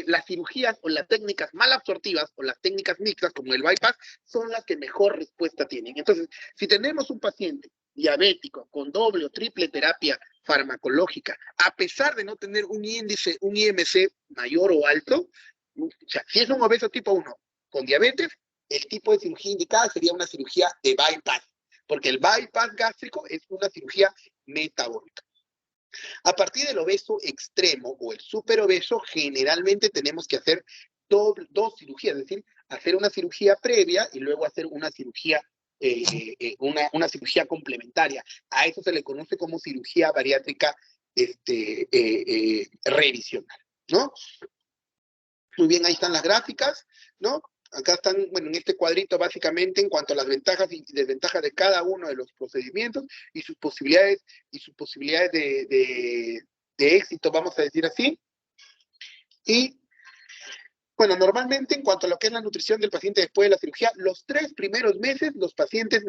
Speaker 1: las cirugías o las técnicas mal absortivas o las técnicas mixtas como el bypass son las que mejor respuesta tienen. Entonces, si tenemos un paciente diabético con doble o triple terapia farmacológica, a pesar de no tener un índice, un IMC mayor o alto, o sea, si es un obeso tipo 1 con diabetes, el tipo de cirugía indicada sería una cirugía de bypass, porque el bypass gástrico es una cirugía metabólica. A partir del obeso extremo o el superobeso, generalmente tenemos que hacer dos cirugías, es decir, hacer una cirugía previa y luego hacer una cirugía, una cirugía complementaria. A eso se le conoce como cirugía bariátrica revisional, ¿no? Muy bien, ahí están las gráficas, ¿no? Acá están, bueno, en este cuadrito básicamente en cuanto a las ventajas y desventajas de cada uno de los procedimientos y sus posibilidades de éxito, vamos a decir así. Y, bueno, normalmente en cuanto a lo que es la nutrición del paciente después de la cirugía, los 3 primeros meses los pacientes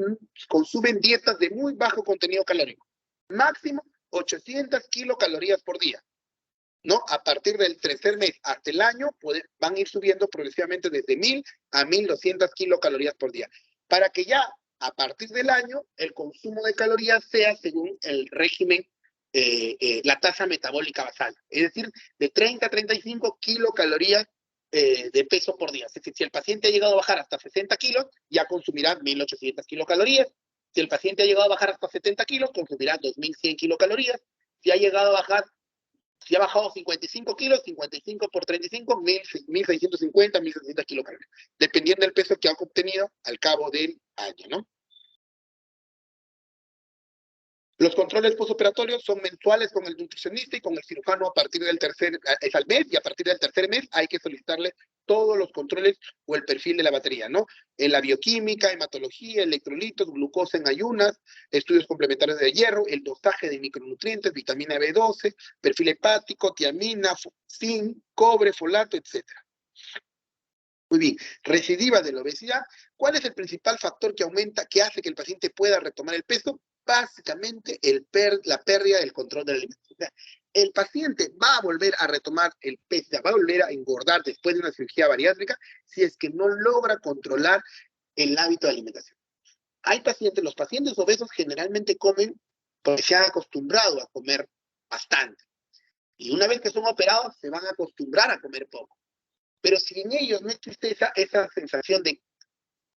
Speaker 1: consumen dietas de muy bajo contenido calórico. Máximo 800 kilocalorías por día, ¿no? A partir del tercer mes hasta el año van a ir subiendo progresivamente desde 1000 a 1200 kilocalorías por día, para que ya a partir del año el consumo de calorías sea según el régimen, la tasa metabólica basal, es decir, de 30 a 35 kilocalorías de peso por día. Es decir, si el paciente ha llegado a bajar hasta 60 kilos, ya consumirá 1800 kilocalorías. Si el paciente ha llegado a bajar hasta 70 kilos, consumirá 2100 kilocalorías. Si ha llegado a bajar, si ha bajado 55 kilos, 55 por 35, 1650, 1700 kilocalorías, dependiendo del peso que ha obtenido al cabo del año, ¿no? Los controles postoperatorios son mensuales con el nutricionista y con el cirujano a partir del es al mes, y a partir del tercer mes hay que solicitarle todos los controles o el perfil de la batería, ¿no? En la bioquímica, hematología, electrolitos, glucosa en ayunas, estudios complementarios de hierro, el dosaje de micronutrientes, vitamina B12, perfil hepático, tiamina, zinc, cobre, folato, etc. Muy bien, recidiva de la obesidad. ¿Cuál es el principal factor que hace que el paciente pueda retomar el peso? Básicamente la pérdida del control de la alimentación. O sea, el paciente va a volver a retomar el peso, va a volver a engordar después de una cirugía bariátrica si es que no logra controlar el hábito de alimentación. Los pacientes obesos generalmente comen porque se han acostumbrado a comer bastante. Y una vez que son operados, se van a acostumbrar a comer poco. Pero si en ellos no existe esa sensación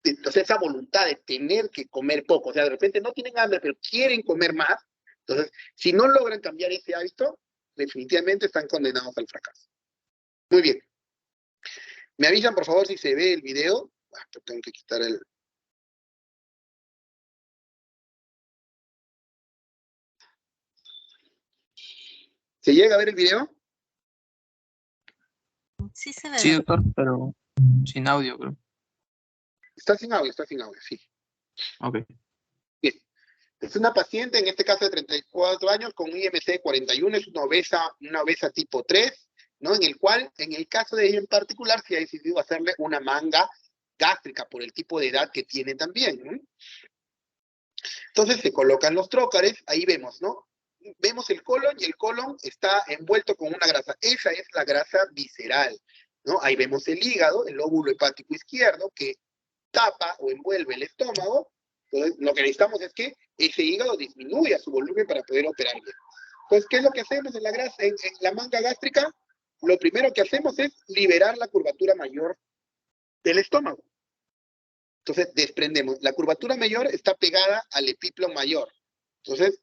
Speaker 1: entonces esa voluntad de tener que comer poco, o sea, de repente no tienen hambre, pero quieren comer más, entonces, si no logran cambiar ese hábito, definitivamente están condenados al fracaso. Muy bien. ¿Me avisan, por favor, si se ve el video? Tengo que quitar el... ¿Se llega a ver el video?
Speaker 3: Sí se ve.
Speaker 4: Sí, doctor, pero sin audio, creo.
Speaker 1: Está sin audio, sí.
Speaker 4: Ok.
Speaker 1: Bien. Es una paciente, en este caso de 34 años, con un IMC 41, es una obesa tipo 3, ¿no? En el caso de ella en particular, se ha decidido hacerle una manga gástrica por el tipo de edad que tiene también, ¿no? Entonces se colocan los trócares, ahí vemos, ¿no? Vemos el colon y el colon está envuelto con una grasa. Esa es la grasa visceral, ¿no? Ahí vemos el hígado, el lóbulo hepático izquierdo, que tapa o envuelve el estómago. Entonces, lo que necesitamos es que ese hígado disminuya su volumen para poder operar bien. Entonces, ¿qué es lo que hacemos en la manga gástrica? Lo primero que hacemos es liberar la curvatura mayor del estómago. Entonces, desprendemos. La curvatura mayor está pegada al epíplon mayor. Entonces,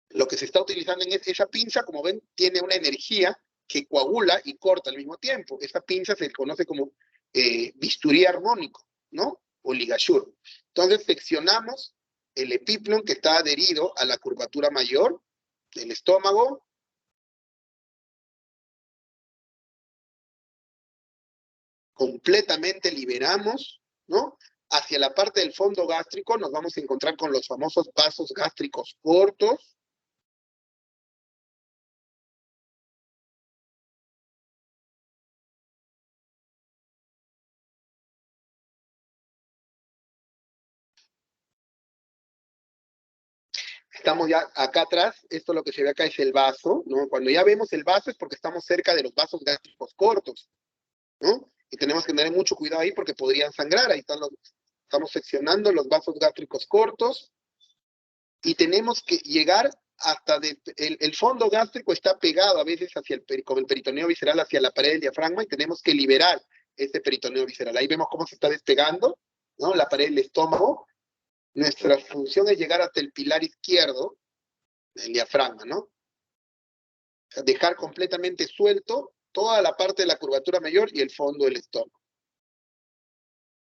Speaker 1: lo que se está utilizando en esa pinza, como ven, tiene una energía que coagula y corta al mismo tiempo. Esa pinza se conoce como bisturí armónico, ¿no? O ligature. Entonces, seccionamos el epíplon que está adherido a la curvatura mayor del estómago. Completamente liberamos, ¿no? hacia la parte del fondo gástrico nos vamos a encontrar con los famosos vasos gástricos cortos. Estamos ya acá atrás, esto lo que se ve acá es el vaso, ¿no? Cuando ya vemos el vaso es porque estamos cerca de los vasos gástricos cortos, ¿no? Y tenemos que tener mucho cuidado ahí porque podrían sangrar, ahí están estamos seccionando los vasos gástricos cortos y tenemos que llegar hasta el fondo gástrico está pegado a veces hacia con el peritoneo visceral hacia la pared del diafragma y tenemos que liberar ese peritoneo visceral. Ahí vemos cómo se está despegando, ¿no? La pared del estómago. Nuestra función es llegar hasta el pilar izquierdo del diafragma, ¿no? O sea, dejar completamente suelto toda la parte de la curvatura mayor y el fondo del estómago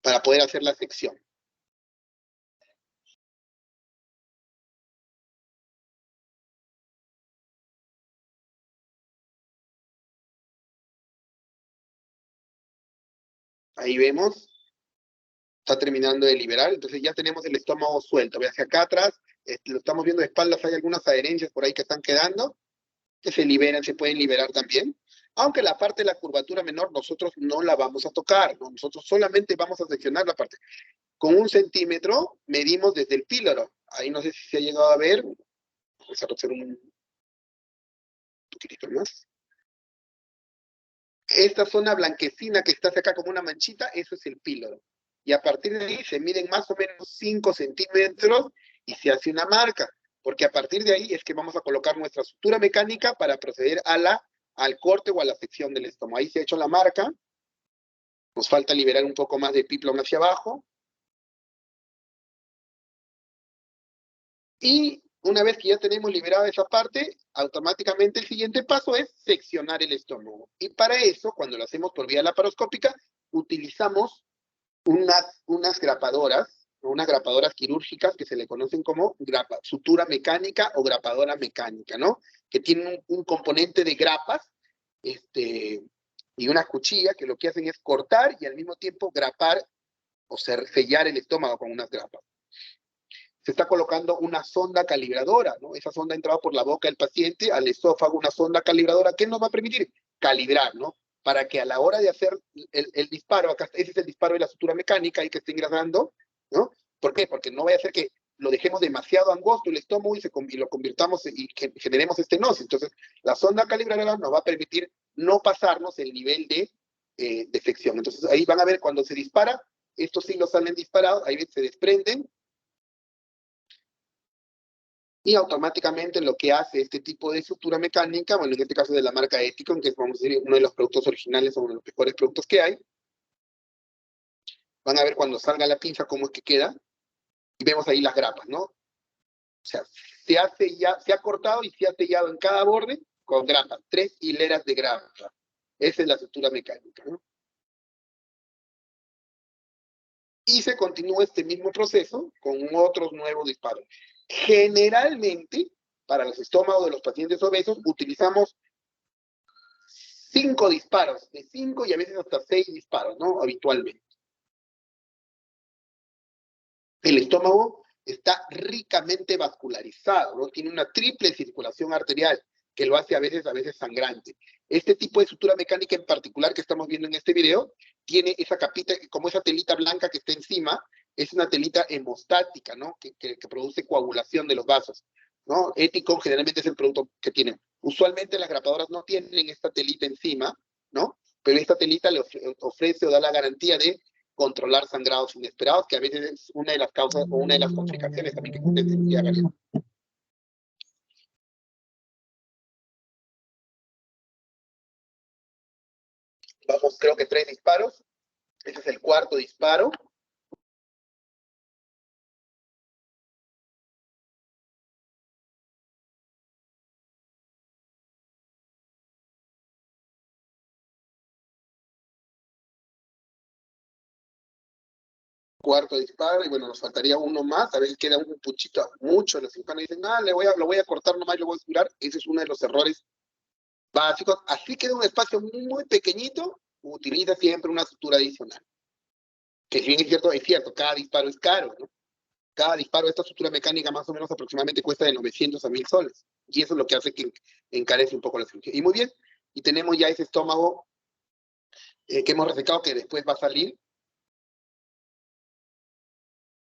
Speaker 1: para poder hacer la sección. Ahí vemos, está terminando de liberar, entonces ya tenemos el estómago suelto. Ve hacia acá atrás, lo estamos viendo de espaldas, hay algunas adherencias por ahí que están quedando, que se liberan, se pueden liberar también. Aunque la parte de la curvatura menor nosotros no la vamos a tocar, ¿no? Nosotros solamente vamos a seccionar la parte. Con 1 centímetro medimos desde el píloro. Ahí no sé si se ha llegado a ver. Vamos a hacer un poquitito más. Esta zona blanquecina que está acá como una manchita, eso es el píloro. Y a partir de ahí se miden más o menos 5 centímetros y se hace una marca. Porque a partir de ahí es que vamos a colocar nuestra sutura mecánica para proceder al corte o a la sección del estómago. Ahí se ha hecho la marca. Nos falta liberar un poco más de píplon hacia abajo. Y una vez que ya tenemos liberada esa parte, automáticamente el siguiente paso es seccionar el estómago. Y para eso, cuando lo hacemos por vía laparoscópica, utilizamos unas grapadoras quirúrgicas que se le conocen como sutura mecánica o grapadora mecánica, ¿no? Que tienen un componente de grapas y una cuchilla que lo que hacen es cortar y al mismo tiempo grapar o sellar el estómago con unas grapas. Se está colocando una sonda calibradora, ¿no? Esa sonda ha entrado por la boca del paciente al esófago, una sonda calibradora que nos va a permitir calibrar, ¿no? Para que a la hora de hacer el disparo, acá ese es el disparo de la sutura mecánica, ahí que esté engrasando, ¿no? ¿Por qué? Porque no vaya a ser que lo dejemos demasiado angosto el estómago y lo convirtamos y generemos estenosis. Entonces, la sonda calibradora nos va a permitir no pasarnos el nivel de defección. Entonces, ahí van a ver cuando se dispara, estos hilos salen disparados, ahí se desprenden, y automáticamente lo que hace este tipo de sutura mecánica, bueno, en este caso de la marca Ethicon, que es, vamos a decir, uno de los productos originales o uno de los mejores productos que hay, van a ver cuando salga la pinza cómo es que queda, y vemos ahí las grapas, ¿no? O sea, se ha cortado y se ha sellado en cada borde con grapas, 3 hileras de grapas. Esa es la sutura mecánica, ¿no? Y se continúa este mismo proceso con otros nuevos disparos. Generalmente, para los estómagos de los pacientes obesos, utilizamos 5 disparos, de 5 y a veces hasta 6 disparos, ¿no? Habitualmente. El estómago está ricamente vascularizado, ¿no? Tiene una triple circulación arterial que lo hace a veces sangrante. Este tipo de sutura mecánica en particular que estamos viendo en este video tiene esa capita, como esa telita blanca que está encima, es una telita hemostática, ¿no? Que produce coagulación de los vasos, ¿no? Ethicon generalmente es el producto que tienen. Usualmente las grapadoras no tienen esta telita encima, ¿no? Pero esta telita le ofrece o da la garantía de controlar sangrados inesperados, que a veces es una de las causas o una de las complicaciones también que existen en cirugía bariátrica. Vamos, creo que 3 disparos. Ese es el cuarto disparo. Cuarto disparo, y bueno, nos faltaría uno más, a veces queda un puchito, mucho, los cirujanos dicen, lo voy a cortar nomás y lo voy a suturar. Ese es uno de los errores básicos. Así queda un espacio muy pequeñito, utiliza siempre una sutura adicional. Que si bien es cierto, cada disparo es caro, ¿no? Cada disparo de esta estructura mecánica más o menos aproximadamente cuesta de 900 a 1000 soles. Y eso es lo que hace que encarece un poco la cirugía. Y muy bien, y tenemos ya ese estómago que hemos resecado que después va a salir.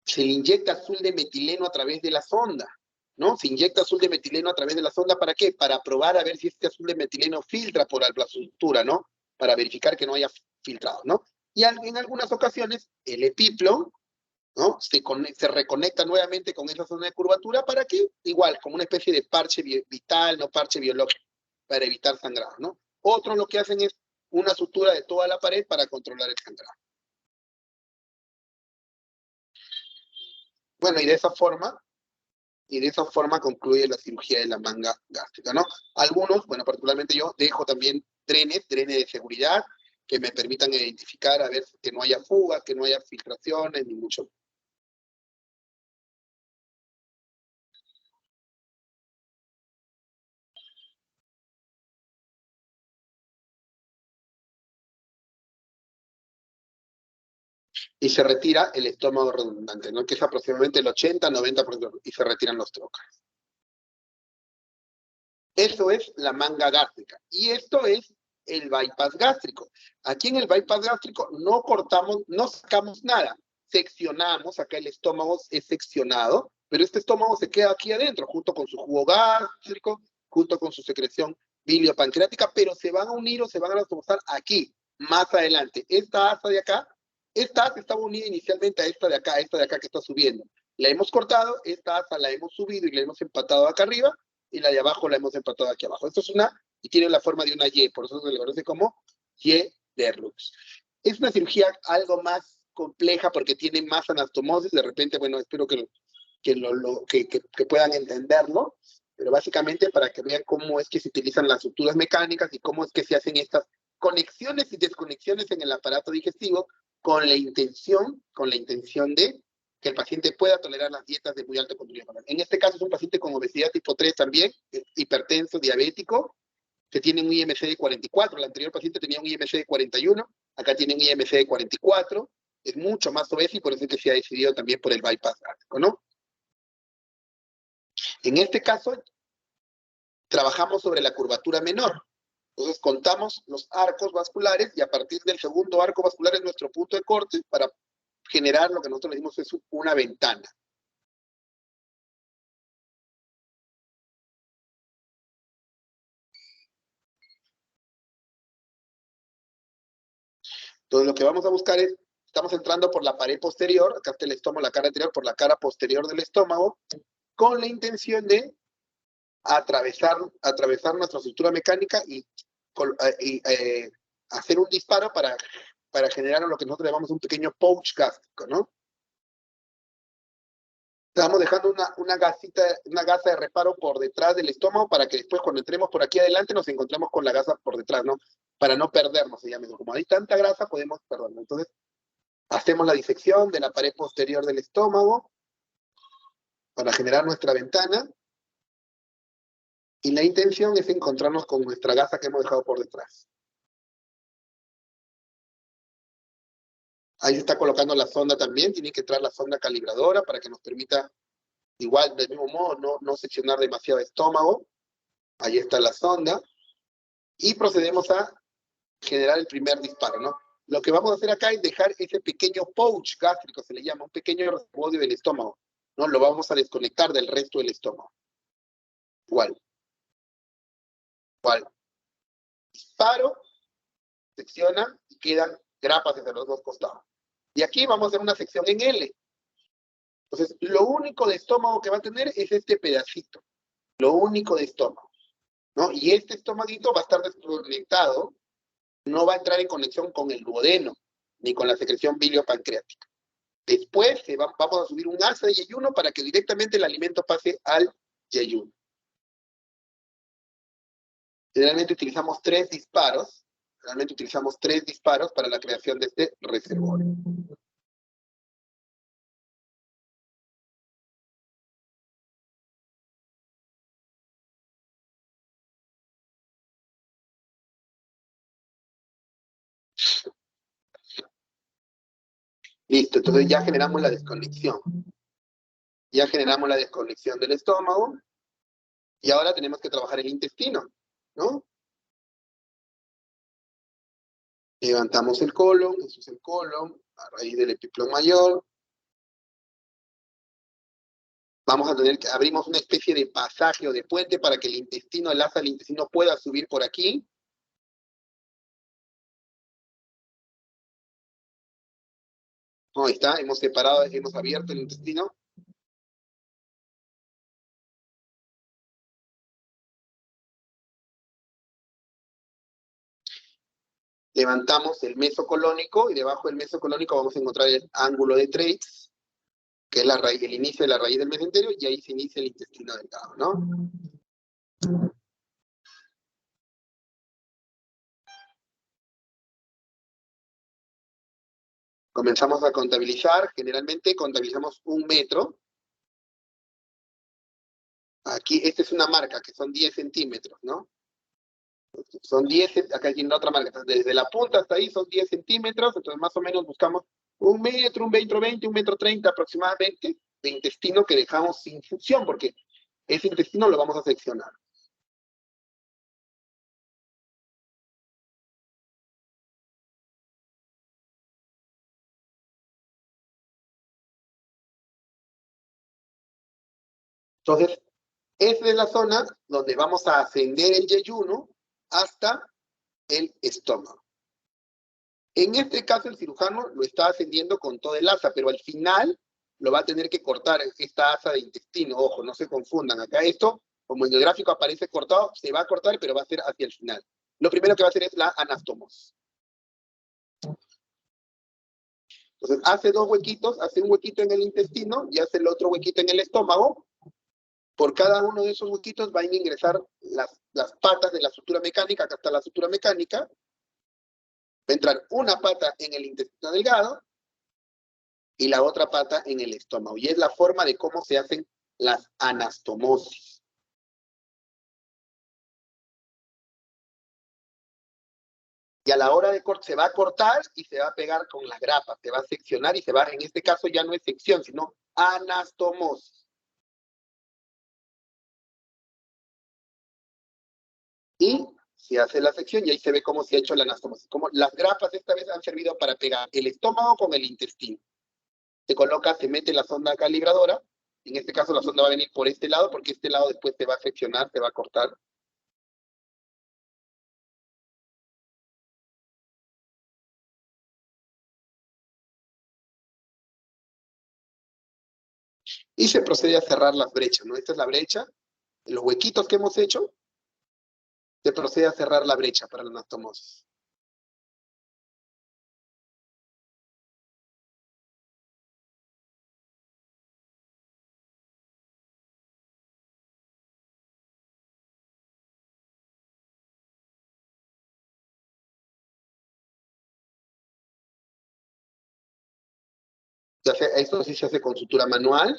Speaker 1: Se le inyecta azul de metileno a través de la sonda, ¿no? Se inyecta azul de metileno a través de la sonda, ¿para qué? Para probar a ver si este azul de metileno filtra por la estructura, ¿no? Para verificar que no haya filtrado, ¿no? Y en algunas ocasiones, el epiplo, ¿no? Se reconecta nuevamente con esa zona de curvatura para que, igual, como una especie de parche vital, no parche biológico, para evitar sangrado, ¿no? Otros lo que hacen es una sutura de toda la pared para controlar el sangrado. Bueno, y de esa forma concluye la cirugía de la manga gástrica, ¿no? Algunos, bueno, particularmente yo, dejo también drenes de seguridad, que me permitan identificar, a ver que no haya fugas, que no haya filtraciones, ni mucho. Y se retira el estómago redundante, ¿no? Que es aproximadamente el 80-90%, y se retiran los trocas. Eso es la manga gástrica. Y esto es el bypass gástrico. Aquí en el bypass gástrico no cortamos, no sacamos nada. Seccionamos, acá el estómago es seccionado, pero este estómago se queda aquí adentro, junto con su jugo gástrico, junto con su secreción biliopancreática, pero se van a unir o se van a transformar aquí, más adelante. Esta asa de acá, esta asa estaba unida inicialmente a esta de acá que está subiendo. La hemos cortado, esta asa la hemos subido y la hemos empatado acá arriba, y la de abajo la hemos empatado aquí abajo. Esto es una, y tiene la forma de una Y, por eso se le conoce como Y de Erlux. Es una cirugía algo más compleja porque tiene más anastomosis, de repente, bueno, espero que puedan entenderlo, pero básicamente para que vean cómo es que se utilizan las suturas mecánicas y cómo es que se hacen estas conexiones y desconexiones en el aparato digestivo con la intención de que el paciente pueda tolerar las dietas de muy alto contenido calórico. En este caso es un paciente con obesidad tipo 3 también, hipertenso, diabético, que tiene un IMC de 44. El anterior paciente tenía un IMC de 41, acá tiene un IMC de 44, es mucho más obeso y por eso es que se ha decidido también por el bypass gástrico, ¿no? En este caso, trabajamos sobre la curvatura menor. Entonces contamos los arcos vasculares y a partir del segundo arco vascular es nuestro punto de corte para generar lo que nosotros le decimos es una ventana. Entonces lo que vamos a buscar es, estamos entrando por la pared posterior, acá está el estómago, la cara anterior, por la cara posterior del estómago, con la intención de atravesar nuestra estructura mecánica y hacer un disparo para generar lo que nosotros llamamos un pequeño pouch gástrico, ¿no? Estamos dejando una gasa de reparo por detrás del estómago para que después cuando entremos por aquí adelante nos encontremos con la gasa por detrás, ¿no? Para no perdernos, se llama. Como hay tanta grasa, podemos perdernos. Entonces, hacemos la disección de la pared posterior del estómago para generar nuestra ventana. Y la intención es encontrarnos con nuestra gasa que hemos dejado por detrás. Ahí se está colocando la sonda también. Tiene que entrar la sonda calibradora para que nos permita, igual, del mismo modo, no seccionar demasiado estómago. Ahí está la sonda. Y procedemos a generar el primer disparo, ¿no? Lo que vamos a hacer acá es dejar ese pequeño pouch gástrico, se le llama, un pequeño reservorio del estómago, ¿no? Lo vamos a desconectar del resto del estómago. Igual. Disparo, secciona y quedan grapas entre los dos costados. Y aquí vamos a hacer una sección en L. Entonces, lo único de estómago que va a tener es este pedacito. Lo único de estómago, ¿no? Y este estomaguito va a estar desconectado, no va a entrar en conexión con el duodeno, ni con la secreción biliopancreática. Después vamos a subir un asa de yeyuno para que directamente el alimento pase al yeyuno. Generalmente utilizamos tres disparos para la creación de este reservorio. Listo, entonces ya generamos la desconexión. Ya generamos la desconexión del estómago. Y ahora tenemos que trabajar el intestino, ¿no? Levantamos el colon, eso es el colon, a raíz del epiplón mayor. Vamos a tener que abrimos una especie de pasaje o de puente para que el intestino, el asa del intestino pueda subir por aquí. Ahí está, hemos separado, hemos abierto el intestino. Levantamos el mesocolónico y debajo del mesocolónico vamos a encontrar el ángulo de Treitz, que es la raíz, el inicio de la raíz del mesenterio, y ahí se inicia el intestino delgado, ¿no? Comenzamos a contabilizar, generalmente contabilizamos 1 metro. Aquí, esta es una marca, que son 10 centímetros, ¿no? Son 10, acá tiene otra marca, entonces, desde la punta hasta ahí son 10 centímetros, entonces más o menos buscamos 1 metro, 1,20 m, 1,30 m aproximadamente de intestino que dejamos sin función, porque ese intestino lo vamos a seccionar. Entonces, esa es la zona donde vamos a ascender el yeyuno hasta el estómago. En este caso, el cirujano lo está ascendiendo con toda el asa, pero al final lo va a tener que cortar esta asa de intestino. Ojo, no se confundan. Acá esto, como en el gráfico aparece cortado, se va a cortar, pero va a ser hacia el final. Lo primero que va a hacer es la anastomosis. Entonces, hace 2 huequitos, hace un huequito en el intestino y hace el otro huequito en el estómago. Por cada uno de esos huequitos van a ingresar las patas de la sutura mecánica. Acá está la sutura mecánica. Va a entrar una pata en el intestino delgado y la otra pata en el estómago. Y es la forma de cómo se hacen las anastomosis. Y a la hora de corte se va a cortar y se va a pegar con las grapas, se va a seccionar y se va, en este caso ya no es sección, sino anastomosis. Y se hace la sección y ahí se ve cómo se ha hecho la anastomosis. Como las grapas esta vez han servido para pegar el estómago con el intestino. Se coloca, se mete la sonda calibradora. En este caso la sonda va a venir por este lado porque este lado después se va a seccionar, se va a cortar. Y se procede a cerrar las brechas, ¿no? Esta es la brecha. En los huequitos que hemos hecho, se procede a cerrar la brecha para la anastomosis. Esto sí se hace con sutura manual.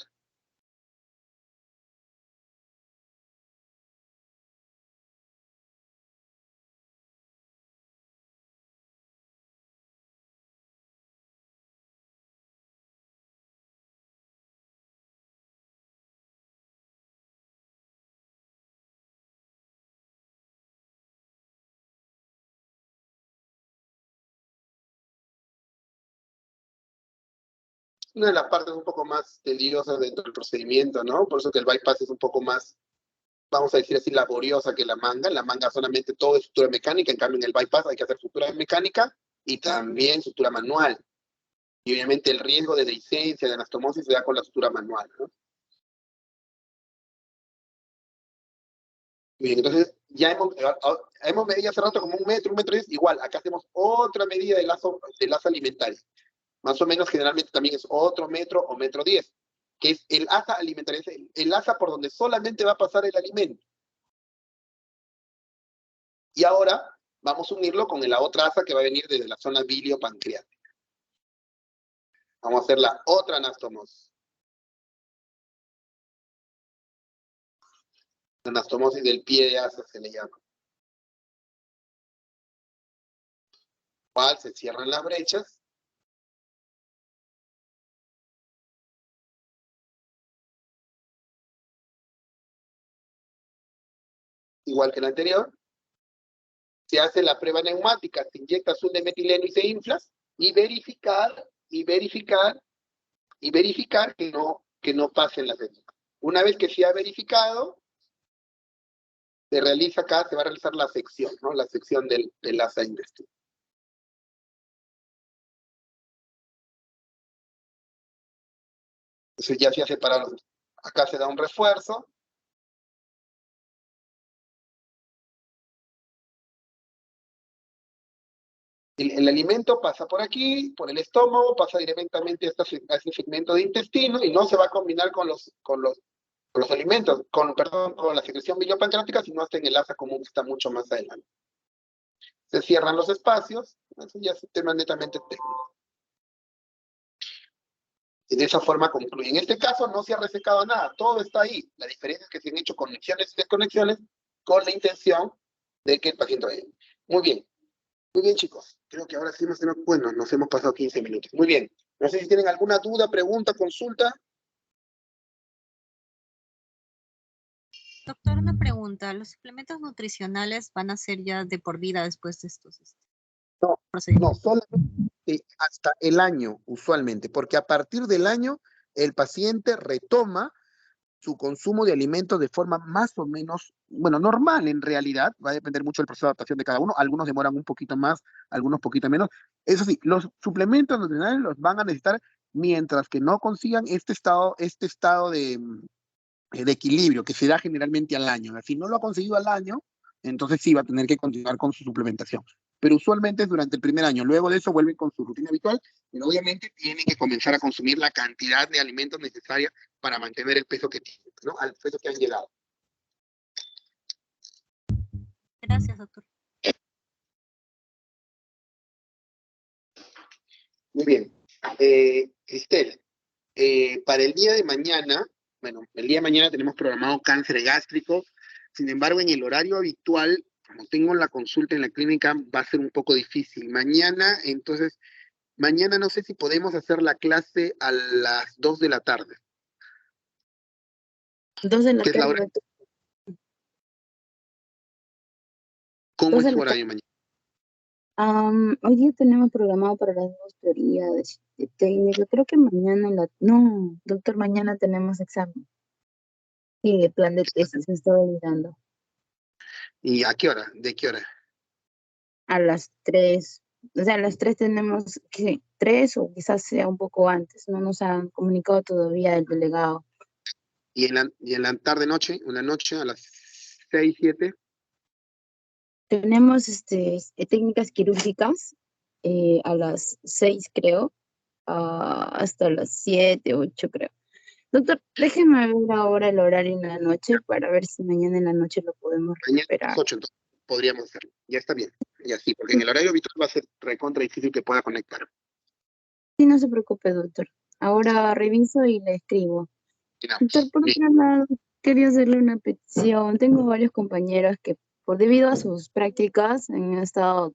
Speaker 1: Una de las partes un poco más tediosas dentro del procedimiento, ¿no? Por eso que el bypass es un poco más, vamos a decir así, laboriosa que la manga. En la manga solamente todo es sutura mecánica, en cambio en el bypass hay que hacer sutura mecánica y también sutura manual. Y obviamente el riesgo de dehiscencia, de anastomosis se da con la sutura manual, ¿no? Bien, entonces ya hemos medido hace rato como 1 metro, 1,10 m. Igual, acá hacemos otra medida de asa alimentaria. Más o menos generalmente también es otro metro o 1,10 m, que es el asa alimentaria, es el asa por donde solamente va a pasar el alimento. Y ahora vamos a unirlo con la otra asa que va a venir desde la zona biliopancreática. Vamos a hacer la otra anastomosis. Anastomosis del pie de asa se le llama. Igual se cierran las brechas. igual que el anterior. Se hace la prueba neumática, te inyectas un de metileno y se inflas, y verificar que no pasen las décimas. Una vez que se ha verificado, se realiza acá, se va a realizar la sección, ¿no? La sección del asa intestinal. Entonces ya se ha separado. Acá se da un refuerzo. El alimento pasa por aquí, por el estómago, pasa directamente a este segmento de intestino y no se va a combinar con los alimentos, con la secreción biliopancreática, sino hasta en el asa común que está mucho más adelante. Se cierran los espacios, eso ya es un tema netamente técnico. Y de esa forma concluye. En este caso no se ha resecado nada, todo está ahí. La diferencia es que se han hecho conexiones y desconexiones con la intención de que el paciente vaya. Muy bien, chicos. Creo que ahora sí nos hemos pasado 15 minutos. Muy bien. No sé si tienen alguna duda, pregunta, consulta.
Speaker 3: Doctor, una pregunta. ¿Los suplementos nutricionales van a ser ya de por vida después de estos
Speaker 1: No,
Speaker 3: procedimientos?
Speaker 1: solamente hasta el año, usualmente, porque a partir del año el paciente retoma su consumo de alimentos de forma más o menos, bueno, normal en realidad, va a depender mucho del proceso de adaptación de cada uno, algunos demoran un poquito más, algunos poquito menos. Eso sí, los suplementos nutricionales los van a necesitar mientras que no consigan este estado de equilibrio que se da generalmente al año. Si no lo ha conseguido al año, entonces sí va a tener que continuar con su suplementación. Pero usualmente es durante el primer año. Luego de eso vuelven con su rutina habitual, pero obviamente tienen que comenzar a consumir la cantidad de alimentos necesaria para mantener el peso que tienen, ¿no? Al peso que han llegado.
Speaker 3: Gracias, doctor.
Speaker 1: Muy bien. Cristel, para el día de mañana, bueno, el día de mañana tenemos programado cáncer gástrico. Sin embargo, en el horario habitual, como tengo la consulta en la clínica, va a ser un poco difícil. Mañana no sé si podemos hacer la clase a las 2 de la tarde.
Speaker 2: 2 de la
Speaker 1: ¿Qué es la
Speaker 2: tarde,
Speaker 1: hora?
Speaker 2: doctor.
Speaker 1: ¿Cómo
Speaker 2: 2
Speaker 1: es
Speaker 2: de
Speaker 1: su
Speaker 2: la tarde.
Speaker 1: horario mañana?
Speaker 2: Hoy día tenemos programado para las 2 teorías de técnica. Creo que mañana No, doctor, mañana tenemos examen. Y el plan de tesis se está olvidando.
Speaker 1: ¿Y a qué hora? ¿De qué hora?
Speaker 2: A las 3. O sea, a las 3 tenemos que 3 o quizás sea un poco antes. No nos han comunicado todavía el delegado.
Speaker 1: ¿Y en la tarde-noche? ¿Una noche a las 6, 7?
Speaker 2: Tenemos técnicas quirúrgicas a las 6, creo, hasta las 7, 8, creo. Doctor, déjeme ver ahora el horario en la noche para ver si mañana en la noche lo podemos
Speaker 1: Mañana a
Speaker 2: recuperar.
Speaker 1: las 8, entonces podríamos hacerlo. Ya está bien. Ya sí, porque en el horario habitual va a ser recontra difícil que pueda conectar.
Speaker 2: Sí, no se preocupe, doctor. Ahora reviso y le escribo. Doctor, por
Speaker 1: Bien.
Speaker 2: otro lado, quería hacerle una petición. Tengo varios compañeros que, debido a sus prácticas, han estado